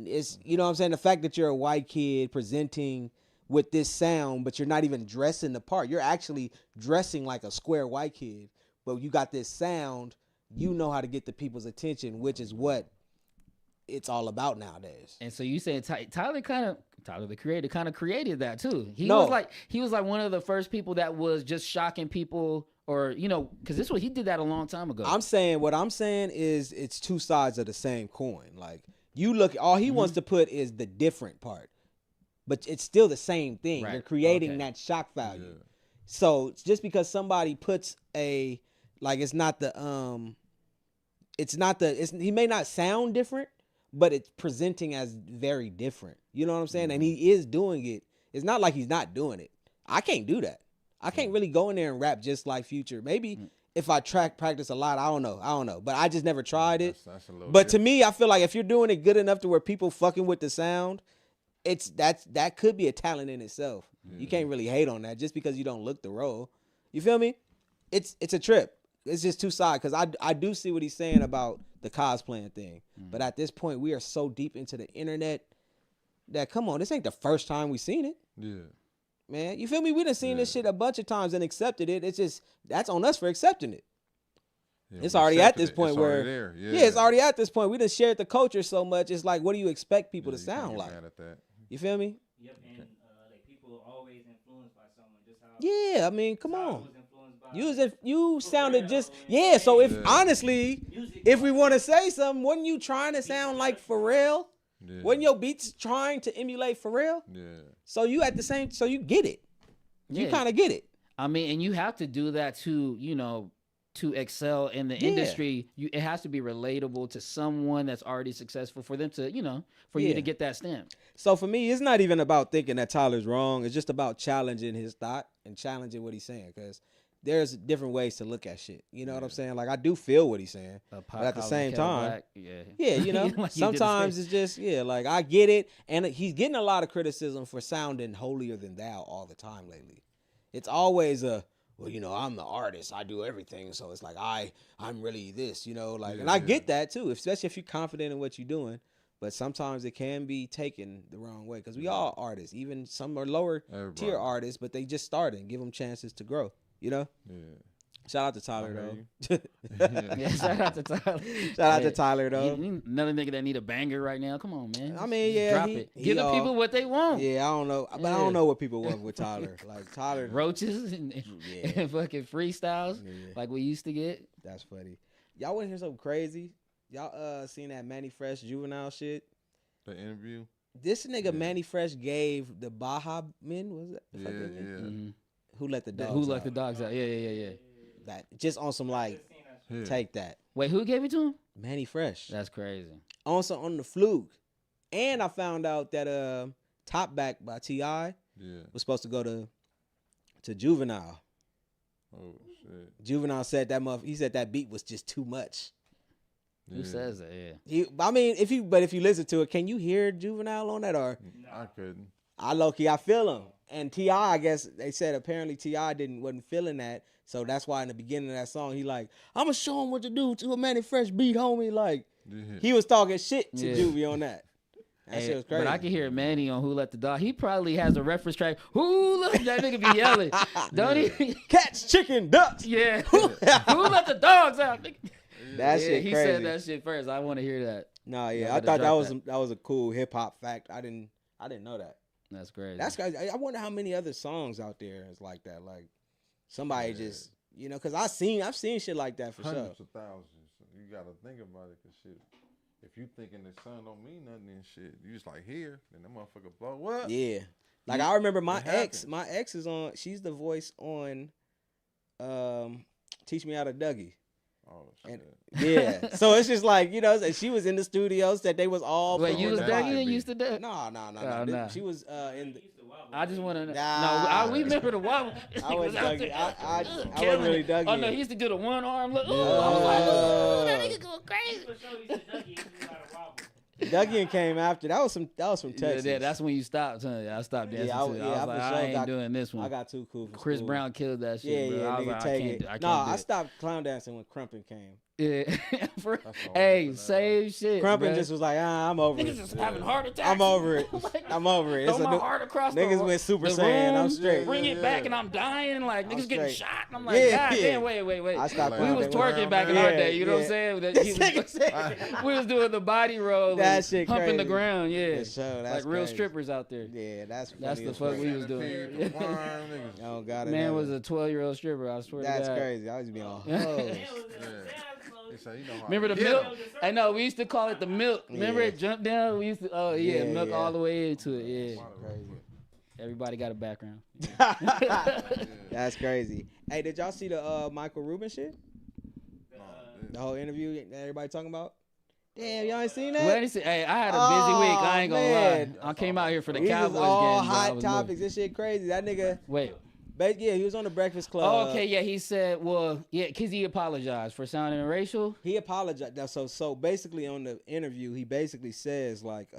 It's what I'm saying? The fact that you're a white kid presenting with this sound, but you're not even dressing the part. You're actually dressing like a square white kid, but you got this sound. You know how to get the people's attention, which is what it's all about nowadays. And so you saying Tyler the creator kind of created that too. He was like one of the first people that was just shocking people. Or, because he did that a long time ago. What I'm saying is it's two sides of the same coin. Like, you look, all he wants to put is the different part. But it's still the same thing. Right. They're creating that shock value. Yeah. So, just because somebody puts he may not sound different, but it's presenting as very different. You know what I'm saying? And he is doing it. It's not like he's not doing it. I can't do that. I can't really go in there and rap just like Future. Maybe if I practice a lot, I don't know. But I just never tried it. That's but to me, I feel like if you're doing it good enough to where people fucking with the sound, that could be a talent in itself. Yeah. You can't really hate on that just because you don't look the role. You feel me? It's a trip. It's just two sides because I do see what he's saying about the cosplaying thing. But at this point, we are so deep into the internet that, come on, this ain't the first time we seen it. Yeah. Man, you feel me? We done seen this shit a bunch of times and accepted it. It's just, that's on us for accepting it. Yeah, it's already at this point where, it's already at this point. We done shared the culture so much. It's like, what do you expect people to sound like? You feel me? Yep, and people are always influenced by someone. Just how I mean, come on. You sounded just, so if, honestly, if we want to say something, wasn't you trying to sound like Pharrell? Yeah. Wasn't your beats trying to emulate Pharrell? Yeah. So you you get it. You kind of get it. I mean, and you have to do that to excel in the industry. It has to be relatable to someone that's already successful for them to, for you to get that stamp. So for me, it's not even about thinking that Tyler's wrong. It's just about challenging his thought and challenging what he's saying. Because there's different ways to look at shit. You know what I'm saying? Like, I do feel what he's saying. But at the same time, like sometimes it's just, like, I get it. And he's getting a lot of criticism for sounding holier than thou all the time lately. It's always well, I'm the artist. I do everything. So it's like I'm really this, like, and I get that too, especially if you're confident in what you're doing. But sometimes it can be taken the wrong way because we all artists. Even some are lower tier artists, but they just started. Give them chances to grow. Yeah. Shout out to Tyler though. Yeah, shout out to Tyler. Shout out to Tyler though. Another nigga that need a banger right now. Come on, man. I mean, yeah, drop it. Give the people what they want. Yeah, I don't know, but I don't know what people want with Tyler. Like Tyler, roaches and fucking freestyles like we used to get. That's funny. Y'all want to hear something crazy? Y'all seen that Manny Fresh Juvenile shit? The interview. This nigga Manny Fresh gave the Baja men, was it? Yeah. Mm-hmm. Who let the dogs Who out? let the dogs out? Yeah. That just on some like take that. Wait, who gave it to him? Manny Fresh. That's crazy. Also on the fluke. And I found out that Top Back by T.I. was supposed to go to Juvenile. Oh shit. Juvenile said he said that beat was just too much. Who says that? Yeah. I mean, if you listen to it, can you hear Juvenile on that or? I couldn't. I feel him. And T.I., I guess they said apparently T.I. wasn't feeling that. So that's why in the beginning of that song, he like, I'ma show him what to do to a Manny Fresh beat, homie. Like, he was talking shit to Juvie on that. That shit was crazy. But I can hear Manny on Who Let the Dog. He probably has a reference track. Who let that nigga be yelling? Don't he? Cats, chicken, ducks. Yeah. Who let the dogs out? That shit he crazy. Said that shit first. I want to hear that. No, yeah. I thought that was a cool hip hop fact. I didn't know that. That's crazy. That's crazy. I wonder how many other songs out there is like that. Like somebody just, because I've seen shit like that for Hundreds sure. of thousands. You gotta think about it, cause shit. If you thinking the sun don't mean nothing and shit, you just like here, then that motherfucker blow up. Yeah. Like I remember my ex is on. She's the voice on, Teach Me How to Dougie. Oh shit. Yeah. So it's just like, she was in the studio, said they was all. Wait, you was Dougie and used to Dougie? No. She was in the. I just want to know. No, we remember the wobble. I was Dougie. I wasn't really Dougie. Oh no, he used to do the one arm look. Ooh, I was like, ooh, that nigga going crazy. Dougie came after. That was from Texas. Yeah, that's when you stopped. I stopped dancing. I was like, I ain't doing this one. I got too cool for Chris school. Brown killed that shit. Yeah, bro. I was like, I can't. I stopped clown dancing when Crumpin came. Yeah. Hey, same shit. Crumpin just was like, I'm over it. Niggas just having heart attacks. I'm over it. I'm over it. Throw my heart across niggas went Super Saiyan. I'm straight. Bring it back and I'm dying. Like, niggas getting shot. And I'm like, God damn, wait. I stopped we was twerking back in our day. You know what I'm saying? We was doing the body roll. That shit crazy. Humping the ground, yeah. Like real strippers out there. Yeah, that's the fuck we was doing. Oh, God. Man was a 12-year-old stripper, I swear to God. That's crazy. I was being all hoes. Remember the milk? I know, we used to call it the milk. Remember it jumped down? We used to, milk all the way into it, yeah. Crazy. Everybody got a background. That's crazy. Hey, did y'all see the Michael Rubin shit? The whole interview that everybody talking about? Damn, y'all ain't seen that? Hey, I had a busy week. I ain't gonna lie. I came out here for the Cowboys game. All hot topics. This shit crazy. That nigga. Wait. Yeah, he was on the Breakfast Club. Oh, okay, yeah, he said, because he apologized for sounding racial. He apologized. So basically on the interview, he basically says like,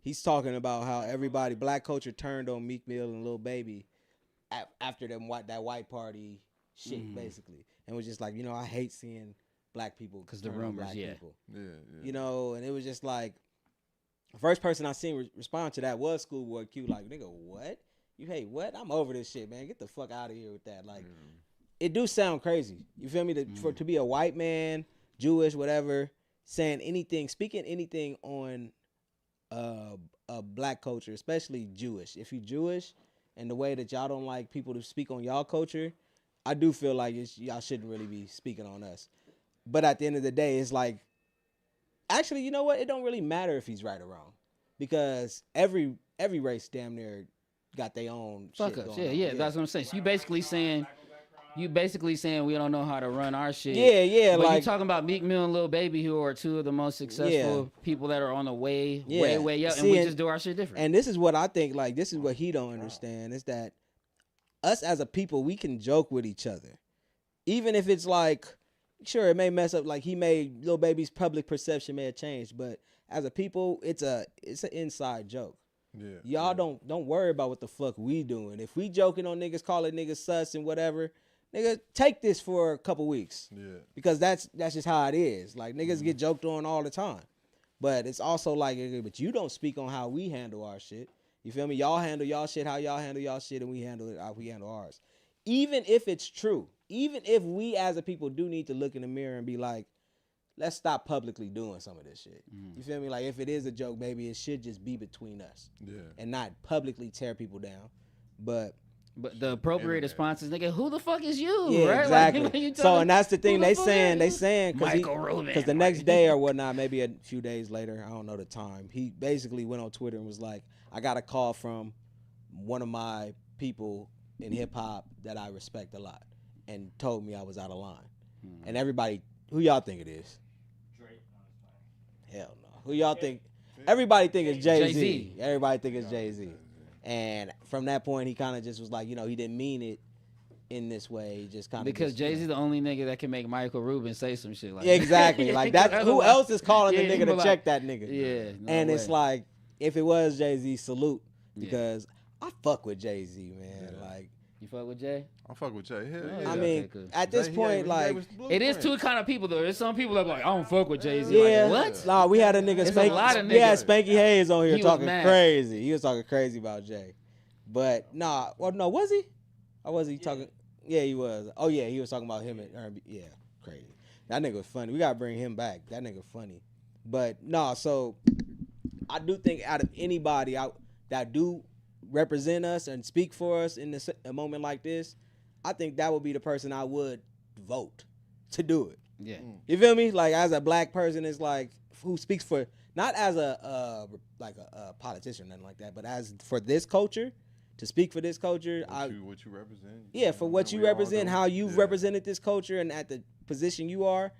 he's talking about how everybody, black culture turned on Meek Mill and Lil Baby after that white party shit, basically. And was just like, I hate seeing black people because the rumors, people. Yeah. And it was just like, the first person I seen respond to that was Schoolboy Q. Like, nigga, what? You hate what? I'm over this shit, man. Get the fuck out of here with that. Like, it do sound crazy. You feel me? To be a white man, Jewish, whatever, saying anything, speaking anything on a black culture, especially Jewish. If you Jewish and the way that y'all don't like people to speak on y'all culture, I do feel like y'all shouldn't really be speaking on us. But at the end of the day, it's like, actually, you know what? It don't really matter if he's right or wrong, because every race damn near got their own fuck shit ups. going on. Yeah, that's what I'm saying. So you basically saying we don't know how to run our shit. Yeah. But like, you talking about Meek Mill and Lil Baby, who are two of the most successful people that are on the way up, and we just do our shit different. And this is what I think. Like, this is what he don't understand is that us as a people, we can joke with each other, even if it's like, sure, it may mess up. Like, he made Lil Baby's public perception may have changed, but as a people, it's an inside joke. Yeah. Y'all don't worry about what the fuck we doing. If we joking on niggas, calling niggas sus and whatever, nigga, take this for a couple weeks. Yeah. Because that's just how it is. Like niggas get joked on all the time. But it's also like, but you don't speak on how we handle our shit. You feel me? Y'all handle y'all shit how y'all handle y'all shit, and we handle it how we handle ours. Even if it's true, even if we as a people do need to look in the mirror and be like, let's stop publicly doing some of this shit. You feel me? Like if it is a joke, maybe it should just be between us. Yeah. And not publicly tear people down. But the appropriate response is, nigga, who the fuck is you? yeah, right? exactly. Like, you So and that's the thing who the they fuck saying. are They you? saying Michael Roman. because the next day or whatnot, maybe a few days later, I don't know the time. He basically went on Twitter and was like, I got a call from one of my people in hip hop that I respect a lot, and told me I was out of line. And everybody, who y'all think it is? Drake. Hell no. Who y'all think? Everybody think it's Jay-Z. Jay-Z. Everybody think it's Jay-Z. And from that point, he kind of just was like, he didn't mean it in this way. He just kind of Because Jay-Z's the only nigga that can make Michael Rubin say some shit like yeah, exactly. Like that. Who else is calling the Yeah, nigga to like- check that nigga? Yeah. no And way. it's like, if it was Jay-Z, salute, because I fuck with Jay-Z, man. Yeah. Like, You fuck with Jay? I fuck with Jay. Hell Oh, yeah. I yeah, mean, okay, cool. at this Jay, he point, gave like, us the It is blueprint. two kind of people though. There's some people that are like, I don't fuck with Jay-Z. yeah. Like, what? Nah, we had a nigga There's a Spanky. lot of We had niggas. Spanky Hayes on here He was talking mad. crazy. He was talking crazy about Jay. But nah, well, no, was he? Or was he talking? Yeah, he was. Oh yeah, he was talking about him at R&B. Yeah, crazy. That nigga was funny. We gotta bring him back. That nigga funny. But nah, so I do think out of anybody out that do represent us and speak for us in a moment like this, I think that would be the person I would vote to do it. Yeah. You feel me? Like as a black person, it's like who speaks for not as a politician or nothing like that, but as for this culture, to speak for this culture. What you represent. Yeah, for what you We all represent, know. how you've Yeah. represented this culture, and at the position you are,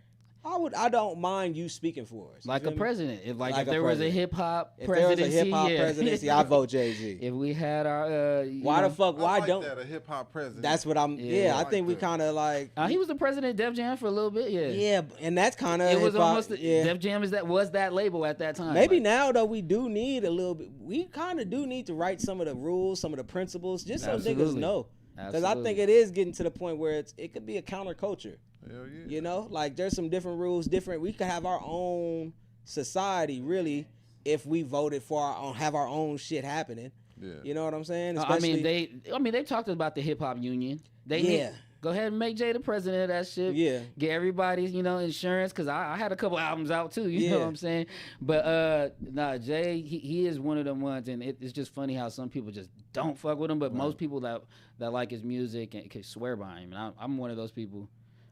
I don't mind you speaking for us. You Like feel a me? president. If Like if a there was a president. hip hop If there was a presidency, hip hop yeah. presidency, I vote Jay-Z. If we had our Why the fuck? I Why like don't? that, a hip hop president. That's what I'm. Yeah, Yeah, I I like think we that. kind of like. he was the president of Def Jam for a little bit, yeah. Yeah, and that's kind of. It was almost yeah. Def Jam was that label at that time. Maybe like, now though we do need a little bit. We kind of do need to write some of the rules, some of the principles, just so niggas Absolutely. know. Because I Absolutely. think it is getting to the point where it could be a counterculture. Hell yeah. You know, like there's some different rules, we could have our own society really if we voted for our own, have our own shit happening. Yeah. You know what I'm saying? I mean they talked about the hip hop union. They need, Yeah. go ahead and make Jay the president of that shit. Yeah. Get everybody's, insurance, because I had a couple albums out too, you know Yeah. what I'm saying? But Jay, he is one of them ones, and it's just funny how some people just don't fuck with him, but most people that like his music and can swear by him, and I'm one of those people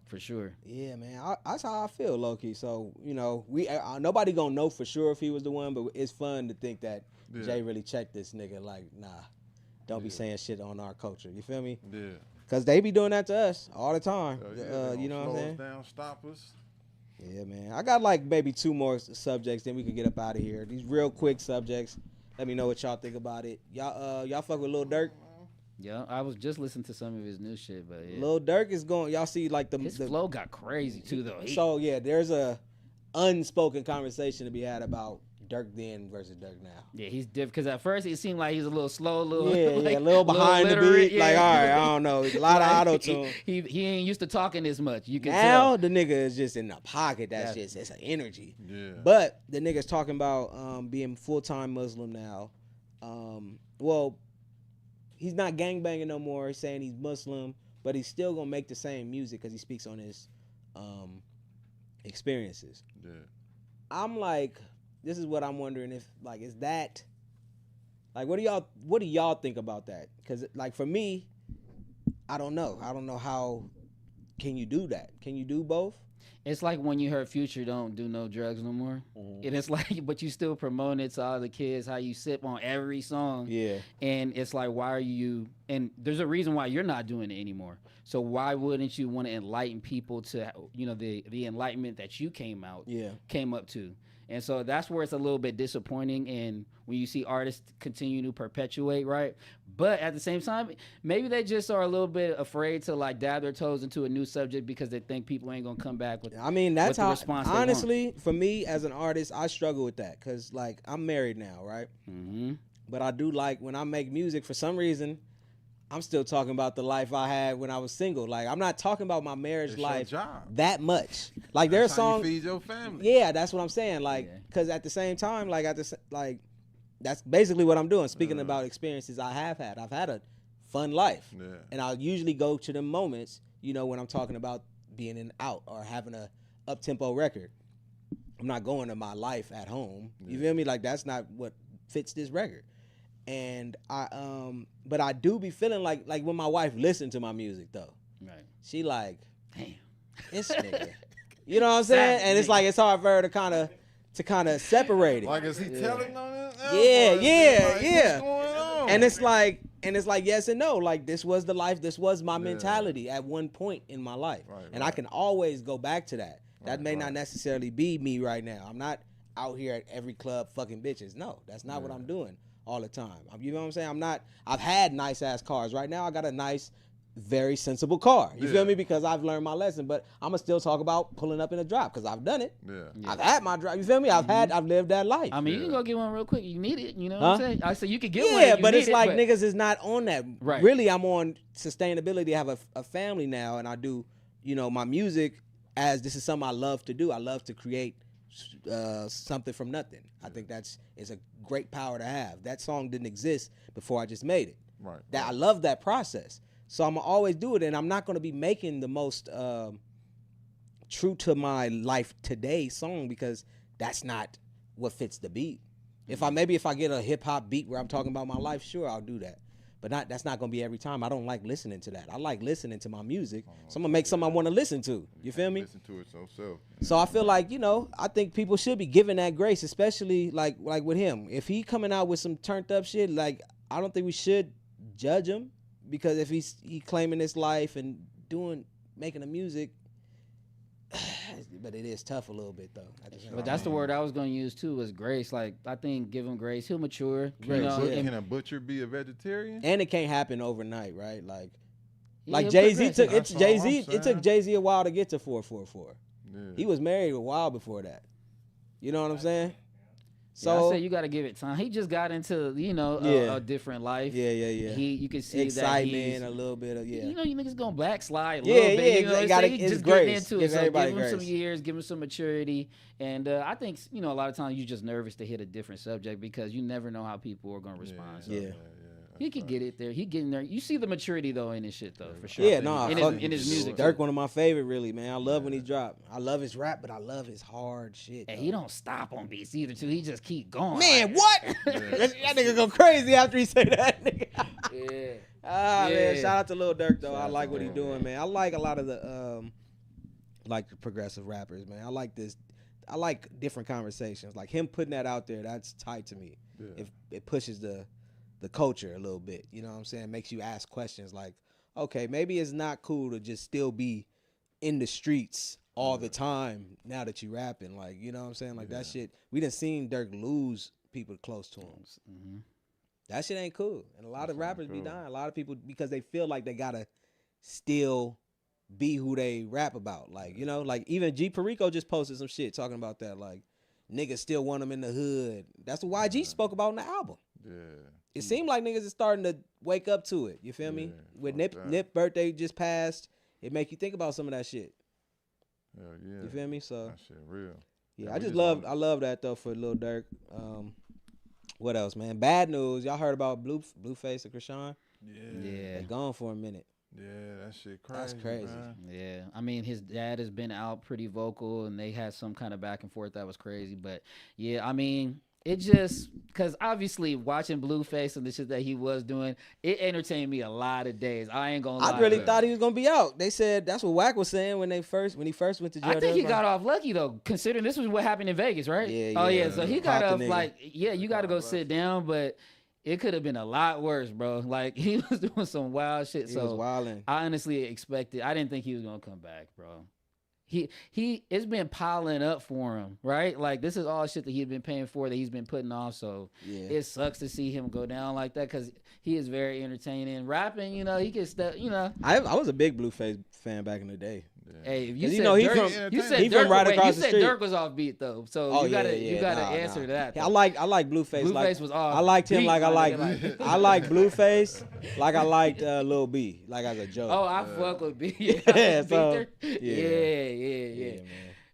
for sure. Yeah, man. That's how I feel, low-key. So, we nobody gonna know for sure if he was the one, but it's fun to think that Yeah. Jay really checked this nigga. Like, nah, don't be saying shit on our culture. You feel me? Yeah. Because they be doing that to us all the time. Hell yeah. They You know gonna what I'm slow saying? us down, stop us. Yeah, man. I got like maybe 2 more subjects, then we can get up out of here. These real quick subjects. Let me know what y'all think about it. Y'all fuck with Lil Durk? Yeah, I was just listening to some of his new shit, but yeah. Lil Durk is going. Y'all see like His flow got crazy too, though. So yeah, there's a unspoken conversation to be had about Durk then versus Durk now. Yeah, he's different because at first it seemed like he's a little slow, a little Yeah, a little behind the illiterate, beat. Like, all right, I don't know. There's a lot of auto tune. He ain't used to talking this much. You can Now tell. the nigga is just in the pocket. That's Yeah. just it's an energy. Yeah. But the nigga's talking about being full-time Muslim now. Well, he's not gangbanging no more. He's saying he's Muslim, but he's still gonna make the same music because he speaks on his experiences. Yeah. I'm like, this is what I'm wondering if like is that like what do y'all think about that? Because like for me, I don't know. I don't know how can you do that? Can you do both? It's like when you heard Future don't do no drugs no more. And it's like, but you still promoting it to all the kids, how you sip on every song. Yeah. And it's like, why are you, and there's a reason why you're not doing it anymore. So why wouldn't you want to enlighten people to, the enlightenment that you came up to? And so that's where it's a little bit disappointing. And when you see artists continue to perpetuate, right? But at the same time, maybe they just are a little bit afraid to like dab their toes into a new subject because they think people ain't gonna come back with. I mean, that's with the how. response they want. Honestly, for me as an artist, I struggle with that because like I'm married now, right? Mm-hmm. But I do like when I make music. For some reason, I'm still talking about the life I had when I was single. Like I'm not talking about my marriage It's life your job. that much. Like there's That's how songs. you feed your family. Yeah, that's what I'm saying. Like, because at the same time, like that's basically what I'm doing. Speaking about experiences I have had. I've had a fun life, and I'll usually go to the moments, you know, when I'm talking about being in out or having a up tempo record. I'm not going to my life at home. You feel me? Like that's not what fits this record. And but I do be feeling like when my wife listened to my music though, Right. she like, Damn. this nigga. You know what I'm saying? And it's like it's hard for her to kind of separate it. Like, is he telling on this? Yeah. What's going on? And it's like yes and no. Like this was the life. This was my mentality at one point in my life, and I can always go back to that. That may not necessarily be me right now. I'm not out here at every club fucking bitches. No, that's not what I'm doing all the time. You know what I'm saying? I've had nice ass cars. Right now I got a nice, very sensible car. You feel me? Because I've learned my lesson. But I'm gonna still talk about pulling up in a drop because I've done it. I've had my drop. You feel me? I've lived that life. I mean, you can go get one real quick. You need it. You know what I'm saying? I said you could get one. Yeah, if you but need it's it, like niggas is not on that. Right. Really, I'm on sustainability. I have a family now, and I do, you know, my music as this is something I love to do. I love to create something from nothing. I think it's a great power to have. That song didn't exist before I just made it. Right. I love that process. So I'm gonna always do it, and I'm not gonna be making the most true to my life today song because that's not what fits the beat. If I get a hip hop beat where I'm talking about my life, sure I'll do that. But that's not gonna be every time. I don't like listening to that. I like listening to my music. So I'm gonna make something I want to listen to. You feel me? Listen to it so. So I feel like, you know, I think people should be given that grace, especially like with him. If he coming out with some turned up shit, like I don't think we should judge him because if he claiming his life and making the music, but it is tough a little bit though. But that's the word I was gonna use too was grace. Like I think give him grace. He'll mature. Grace, you know, yeah. Can a butcher be a vegetarian? And it can't happen overnight, right? Like he'll Jay-Z progress. took That's all I'm it took saying. Jay-Z a while to get to 444. Yeah. He was married a while before that. You know what I'm saying? So So I say you got to give it time. He just got into a different life. Yeah. You can see excitement, that he's, a little bit of You know, you niggas gonna backslide a Yeah, little bit. yeah, You know, you gotta- he's it's just grace. getting into Give it. So everybody give him some grace. years, give him some maturity, and I think a lot of times you're just nervous to hit a different subject because you never know how people are gonna respond. So Yeah. he could get it there. He getting there. You see the maturity though in his shit though for sure. Yeah, no, in his music. Dirk, one of my favorite, really, man. I love when he drop. I love his rap, but I love his hard shit. And though. he don't stop on beats either too. He just keep going. Man, what? that nigga go crazy after he say that, nigga. Yeah. Man, Yeah. shout out to Lil Durk though. Shout I out like to what he Lil, doing, man. I like a lot of the the progressive rappers, man. I like this. I like different conversations. Like him putting that out there, that's tight to me. Yeah. If it pushes the culture a little bit, you know what I'm saying? Makes you ask questions like, okay, maybe it's not cool to just still be in the streets all the time now that you rapping. Like, you know what I'm saying? Like that shit. We done seen Dirk lose people close to him. Mm-hmm. That shit ain't cool. And a lot of That's not rappers be cool. dying. A lot of people because they feel like they gotta still be who they rap about. Like, you know, like even G Perico just posted some shit talking about that. Like, niggas still want them in the hood. That's what YG spoke about in the album. Yeah. It seemed like niggas is starting to wake up to it. You feel me? Yeah, With fuck that. Nip birthday just passed, it make you think about some of that shit. Hell yeah. You feel me? So That shit real. yeah, Yeah, I we just just love wanna- I love that though for Lil Durk. What else, man? Bad news. Y'all heard about Blueface and Krishan? Yeah. They gone for a minute. Yeah, that shit crazy. That's crazy. Man. Yeah, I mean, his dad has been out pretty vocal, and they had some kind of back and forth that was crazy. But yeah, I mean, it just because obviously watching Blueface and the shit that he was doing, it entertained me a lot of days. I ain't gonna lie. I really to you. thought he was gonna be out. They said that's what Wack was saying when he first went to jail. I think he got off lucky though, considering this was what happened in Vegas, right? Yeah, Oh yeah. yeah, so he got Popped the off nigga. like, yeah, you got to go sit down, but it could have been a lot worse, bro. Like he was doing some wild shit. He was So wilding. I honestly expected. I didn't think he was gonna come back, bro. He it's been piling up for him, right? Like this is all shit that he'd been paying for that he's been putting off. So Yeah. it sucks to see him go down like that because he is very entertaining. Rapping, you know, he can step, you know. I was a big Blueface fan back in the day. Hey, if you 'Cause said you know he Dirk, from- you said he Dirk, from right wait, across you the said street. Dirk was off beat though, so Oh, you gotta nah, answer nah. to that. Yeah, though. I like Blueface. Blueface was off. I liked him beat, like I my like nigga, I like Blueface like I liked Lil B, like as a joke. Oh, I fuck with B. Yeah, Yeah, so, yeah, yeah, man.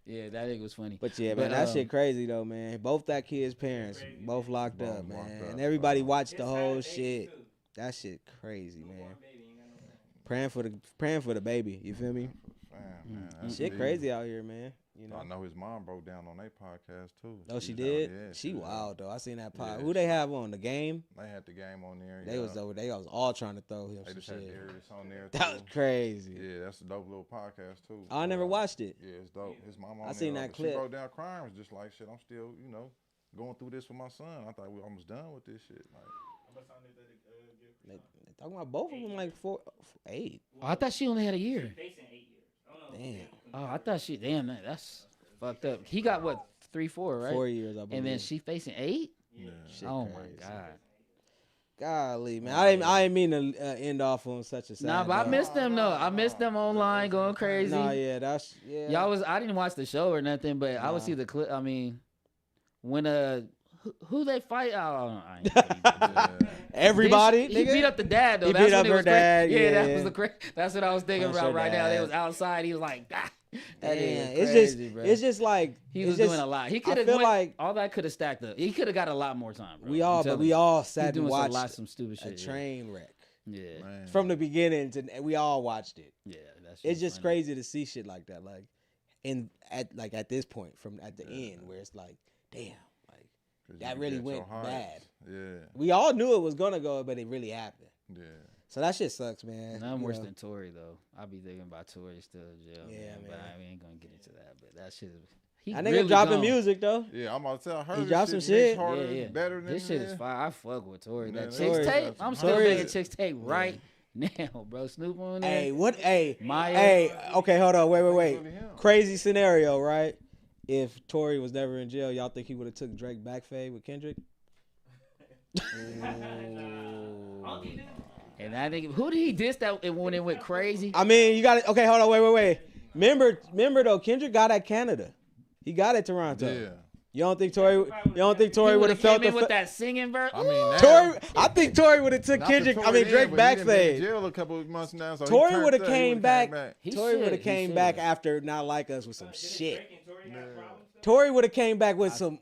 Yeah, that nigga was funny. But yeah, man, that shit crazy though, man. Both that kid's parents, both locked Both up, man. locked up, And everybody bro. watched the Just whole had a baby, shit. too. That shit crazy, man. Newborn baby, ain't got no- Praying for the baby. You feel me? Man, that's Shit deep. crazy out here, man. You know. I know his mom broke down on their podcast too. Oh, she was did. out- yeah, She was out. wild though. I seen that pod. Yeah, Who they have on the game? They had the game on there. They was over. They was all trying to throw him They some just had shit. Darius on there. That was too. crazy. Yeah, that's a dope little podcast too. I never watched it. Yeah, it's dope. His mom on I seen there, that She clip. broke down crying. Was just like, shit, I'm still, going through this with my son. I thought we almost done with this shit. Like, They talking about both of them like 8. Oh, I thought she only had a year. Facing 8 years. I don't know. Damn. Oh, I thought she. Damn, man, that's fucked up. He got what 3, 4, right? 4 years, I believe. And then she facing 8. yeah. Shit Oh crazy. my god. Golly, man. I didn't mean to end off on such a sad Nah, but I note. missed them though. I missed them online going crazy. Nah, yeah, that's yeah. Y'all I didn't watch the show or nothing, but I would Nah. see the clip. I mean, when who they fight? Oh, I ain't gonna tell you. Yeah. Everybody, He nigga. beat up the dad though. He That's beat when up it her was cra- dad, Yeah, that yeah. was the that's what I was thinking Punched about her right now. They dad. was outside. He was like, ah. That Damn, is it's crazy, just bro. it's just like He it's was just, doing a lot. He I could have feel like all that could have stacked up. He could have got a lot more time. Bro. we I'm all, but telling we you. all He's sat and doing watched some stupid a shit. train wreck Yeah, Man. from the beginning to we all watched it. yeah. That's It's just crazy to see shit like that, like at this point from at the end where it's like, damn, like 'Cause you that can really get your went highs. bad. Yeah, we all knew it was gonna go, but it really happened. yeah. So that shit sucks, man. None You worse know. than Tory though. I be thinking about Tory still in jail. Yeah, But man. I ain't gonna get into that. But that shit is. He That nigga really dropping gone. music though. Yeah, I'm about to tell her. He this dropped some mixed shit. harder, Yeah, yeah. better than This shit is that. fire. I fuck with Tory. Man, That that Chicks Tory- tape. I'm still Tory- making Chicks tape right now, bro. Snoop on there. Hey, what? Hey, Maya. hey. Okay, hold on. Wait. Really him. Crazy scenario, right? If Tory was never in jail, y'all think he would have took Drake back fade with Kendrick? And I think who did he diss that when it went crazy? I mean, you got it. Okay, hold on. Wait. Remember though, Kendrick got at Canada. He got at Toronto. Yeah. You don't think Tory? He would have felt came in the with that singing verse. I mean, now, Tory? I think Tory would have took not that Kendrick. Tory I mean did, Drake but he back done been in fade. jail a couple of months now, so he Tory turned would have up, he came would've back. He Tory would should, have he came should. back after Not Like Us with some shit. Drake and Tory have problems, though? Tory would have came back with some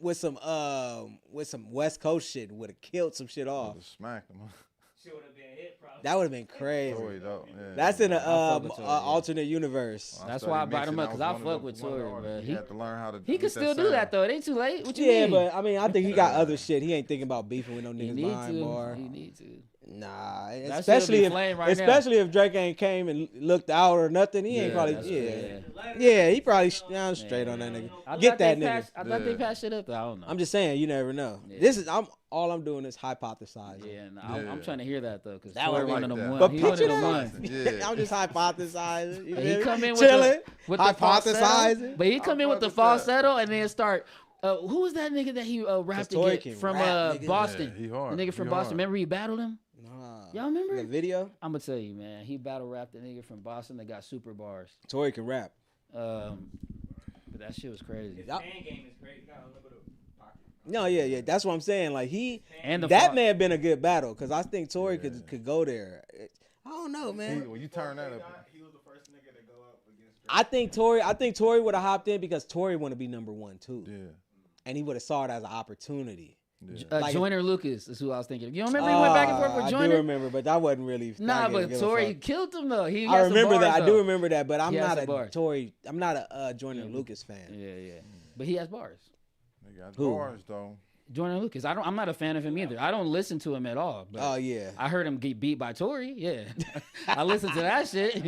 West Coast shit. Would have killed some shit off. Would've smacked him. Shit would have been a hit, probably. That would have been crazy. Tory, though. Yeah. That's in a fuck with Tory, yeah. alternate universe. I That's started why I brought mixing, him up, I 'cause was I one of fuck the- with one of the Tory, artists. bro. He He- had to learn how to. He get can that still do sound. that though. It ain't too late. What you Yeah, mean? but I mean, I think he got other shit. He ain't thinking about beefing with no he niggas need behind to. bar. He need to. Nah, shit'll especially be if flame right now. especially if Drake ain't came and looked out or nothing. He ain't Yeah, probably that's yeah. He probably down straight on that nigga. Get that nigga. I thought they Yeah. passed shit up. Though. I don't know. I'm just saying, you never know. Yeah. All I'm doing is hypothesizing. yeah, no, I'm Yeah. trying to hear that though, because That Tory would one like of them that. ones. But He one of picture them that. ones. Yeah. I'm just hypothesizing. You And feel he me? come in with chilling, with the hypothesizing. falsetto, but he come in with the fuck with that. falsetto and then start. Who was that nigga that he rapped Tory against can from rap, nigga. Boston? Yeah, he hard. The nigga from He Boston. hard. Remember he battled him? Nah. Y'all remember? The video? I'm gonna tell you, man. He battle rapped the nigga from Boston that got super bars. Tory can rap. But that shit was crazy. His Yup. fan game is crazy. He got a little bit of pocket. No, yeah. That's what I'm saying. Like And the that fa- may have been a good battle because I think Tory Yeah. could go there. I don't know, He- man. When you turn that up, He was the first nigga to go up against Drake. I think Tory would have hopped in because Tory want to be number one too, yeah, and he would have saw it as an opportunity. yeah. Like- Joyner Lucas is who I was thinking. You don't remember he went back and forth with I do Joyner? remember, but that wasn't really. Nah, I but give a Tory fuck. killed him though. He I got some remember that. bars, I do though. remember that, but I'm He has not some a bars. Tory. I'm not a Joyner Yeah. Lucas fan. Yeah. But he has bars. They got Who? bars though. Joyner Lucas. I'm not a fan of him either. I don't listen to him at all. But Oh yeah. I heard him get beat by Tory. Yeah, I listened to that shit.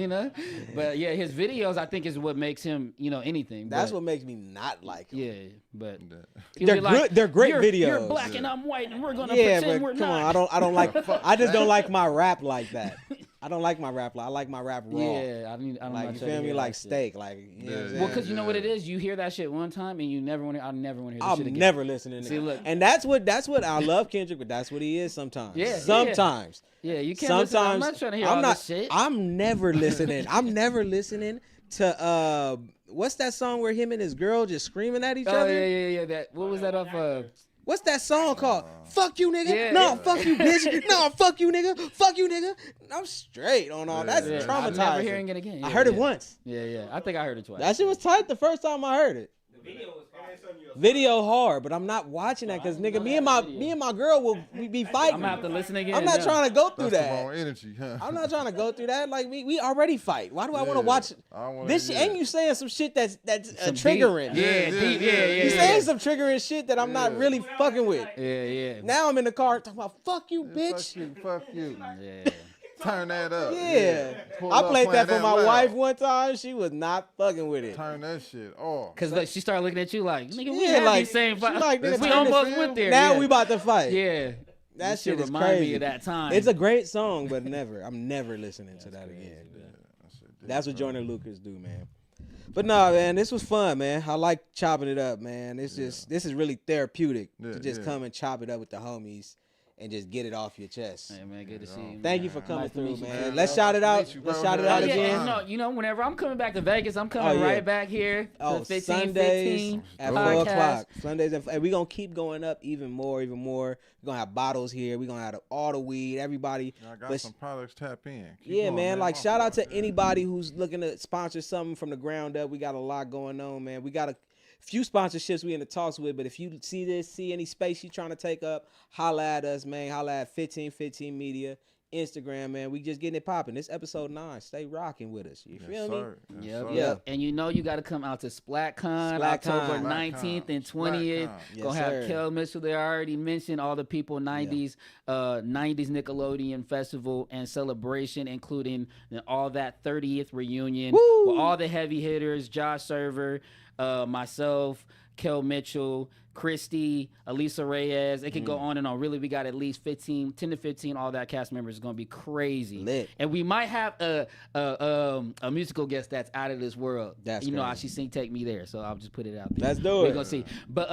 But yeah, his videos I think is what makes him anything. That's but, what makes me not like him. Yeah, but Yeah. he'll They're be like, good- they're great You're videos." black and I'm white, and we're gonna Yeah, pretend but we're come not. on, I don't like. I just don't like my rap like that. I don't like my rap. I like my rap raw. Yeah, I don't Like like you feel me, like steak. Like you know what I'm Yeah. saying? Well, because you know what it is, you hear that shit one time and you never want to. I never want to hear that shit I'm again. never listening to See, him. look. And that's what I love Kendrick, but that's what he is sometimes. Yeah, Sometimes. Yeah, you can't. Listen. I'm Sometimes not trying to hear I'm all not. this shit. I'm never listening. I'm never listening to what's that song where him and his girl just screaming at each Oh other? yeah. That what was that off? What's that song called? Fuck you, nigga. Yeah. No, fuck you, bitch. No, fuck you, nigga. Fuck you, nigga. I'm straight on all. That's I'm traumatizing. never hearing it again. I Yeah, heard it yeah. once. Yeah. I think I heard it twice. That shit was tight the first time I heard it. The video was fire. Video hard, but I'm not watching that because nigga, me and my girl we be fighting. I'm gonna have to listen again. I'm not trying to go through That's the wrong that. energy, huh? I'm not trying to go through that. Like we already fight. Why do I want to watch this? Shit? And you saying some shit that's triggering. Yeah. You saying some triggering shit that I'm not really fucking with. Yeah. Now I'm in the car talking about fuck you, bitch. Fuck you. Yeah. Turn that up. Yeah. Pull I up, played that playing for my loud. wife one time. She was not fucking with it. Turn that shit off. Cause she started looking at you like, nigga, we Yeah, had like, these same she fight. like, nigga, We turn almost this went there. Now yeah. we about to fight. Yeah. That shit is remind crazy. me of that time. It's a great song, but I'm never listening to that again. That That's what Joyner Lucas do, man. But nah, man, this was fun, man. I like chopping it up, man. This is really therapeutic to just come and chop it up with the homies and just get it off your chest. Hey man, good to see you. Thank man. you for coming Nice to through, meet you, man. bro. Let's shout it out. Let's shout it out Yeah, again. and no, whenever I'm coming back to Vegas, I'm coming Oh, yeah. right back here. Oh, to 15, Sundays 15 at 4 podcast. o'clock. Sundays, and we're going to keep going up even more. We're going to have bottles here. We're going to have all the weed, everybody. I got But some products tap in. Keep yeah, going, man. Like, My shout out fault. to anybody who's looking to sponsor something from the ground up. We got a lot going on, man. We got a few sponsorships we in the talks with, but if you see any space you trying to take up, holla at us, man. Holla at 15fifteen Media, Instagram, man. We just getting it popping. This episode 9. Stay rocking with us. You feel me? Yep. Yeah. And you got to come out to SplatCon, SplatCon. October SplatCon. 19th and 20th. SplatCon. Gonna Yes, have sir. Kel Mitchell there. I already mentioned all the people, 90s Nickelodeon Festival and celebration, including all that 30th reunion Woo! with all the heavy hitters, Josh Server, myself, Kel Mitchell, Christy, Elisa Reyes. It can go on and on. Really, we got at least 10 to 15. All that cast members is going to be crazy. Lit. And we might have a musical guest that's out of this world. That's you know, crazy. I she sing "Take Me There," so I'll just put it out there. Let's do We're it. gonna see. But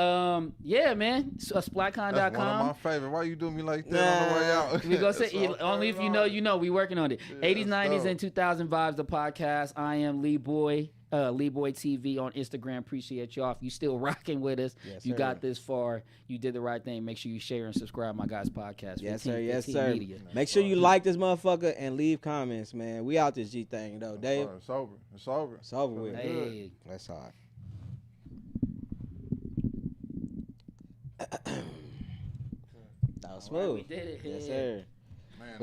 yeah, man, That's one of my splatcon.com. favorite. Why you doing me like that on the way out? We gonna say That's all only if you know, you know. We working on it. Yeah, 80s, that's 90s, dope. and 2000 vibes. The podcast. I am Lee Boy. Lee Boy TV on Instagram. Appreciate y'all. If you still rocking with us, Yes, you sir. got this far. You did the right thing. Make sure you share and subscribe my guys' podcast. Yes, 15, sir. Yes, 15 sir. Media. Make sure you like this motherfucker and leave comments, man. We out this G thing, though. Dave, It's over. It's over. it's over with. Hey. That's hard. That was All right, smooth. we did it. Yes, Yeah. sir. Man,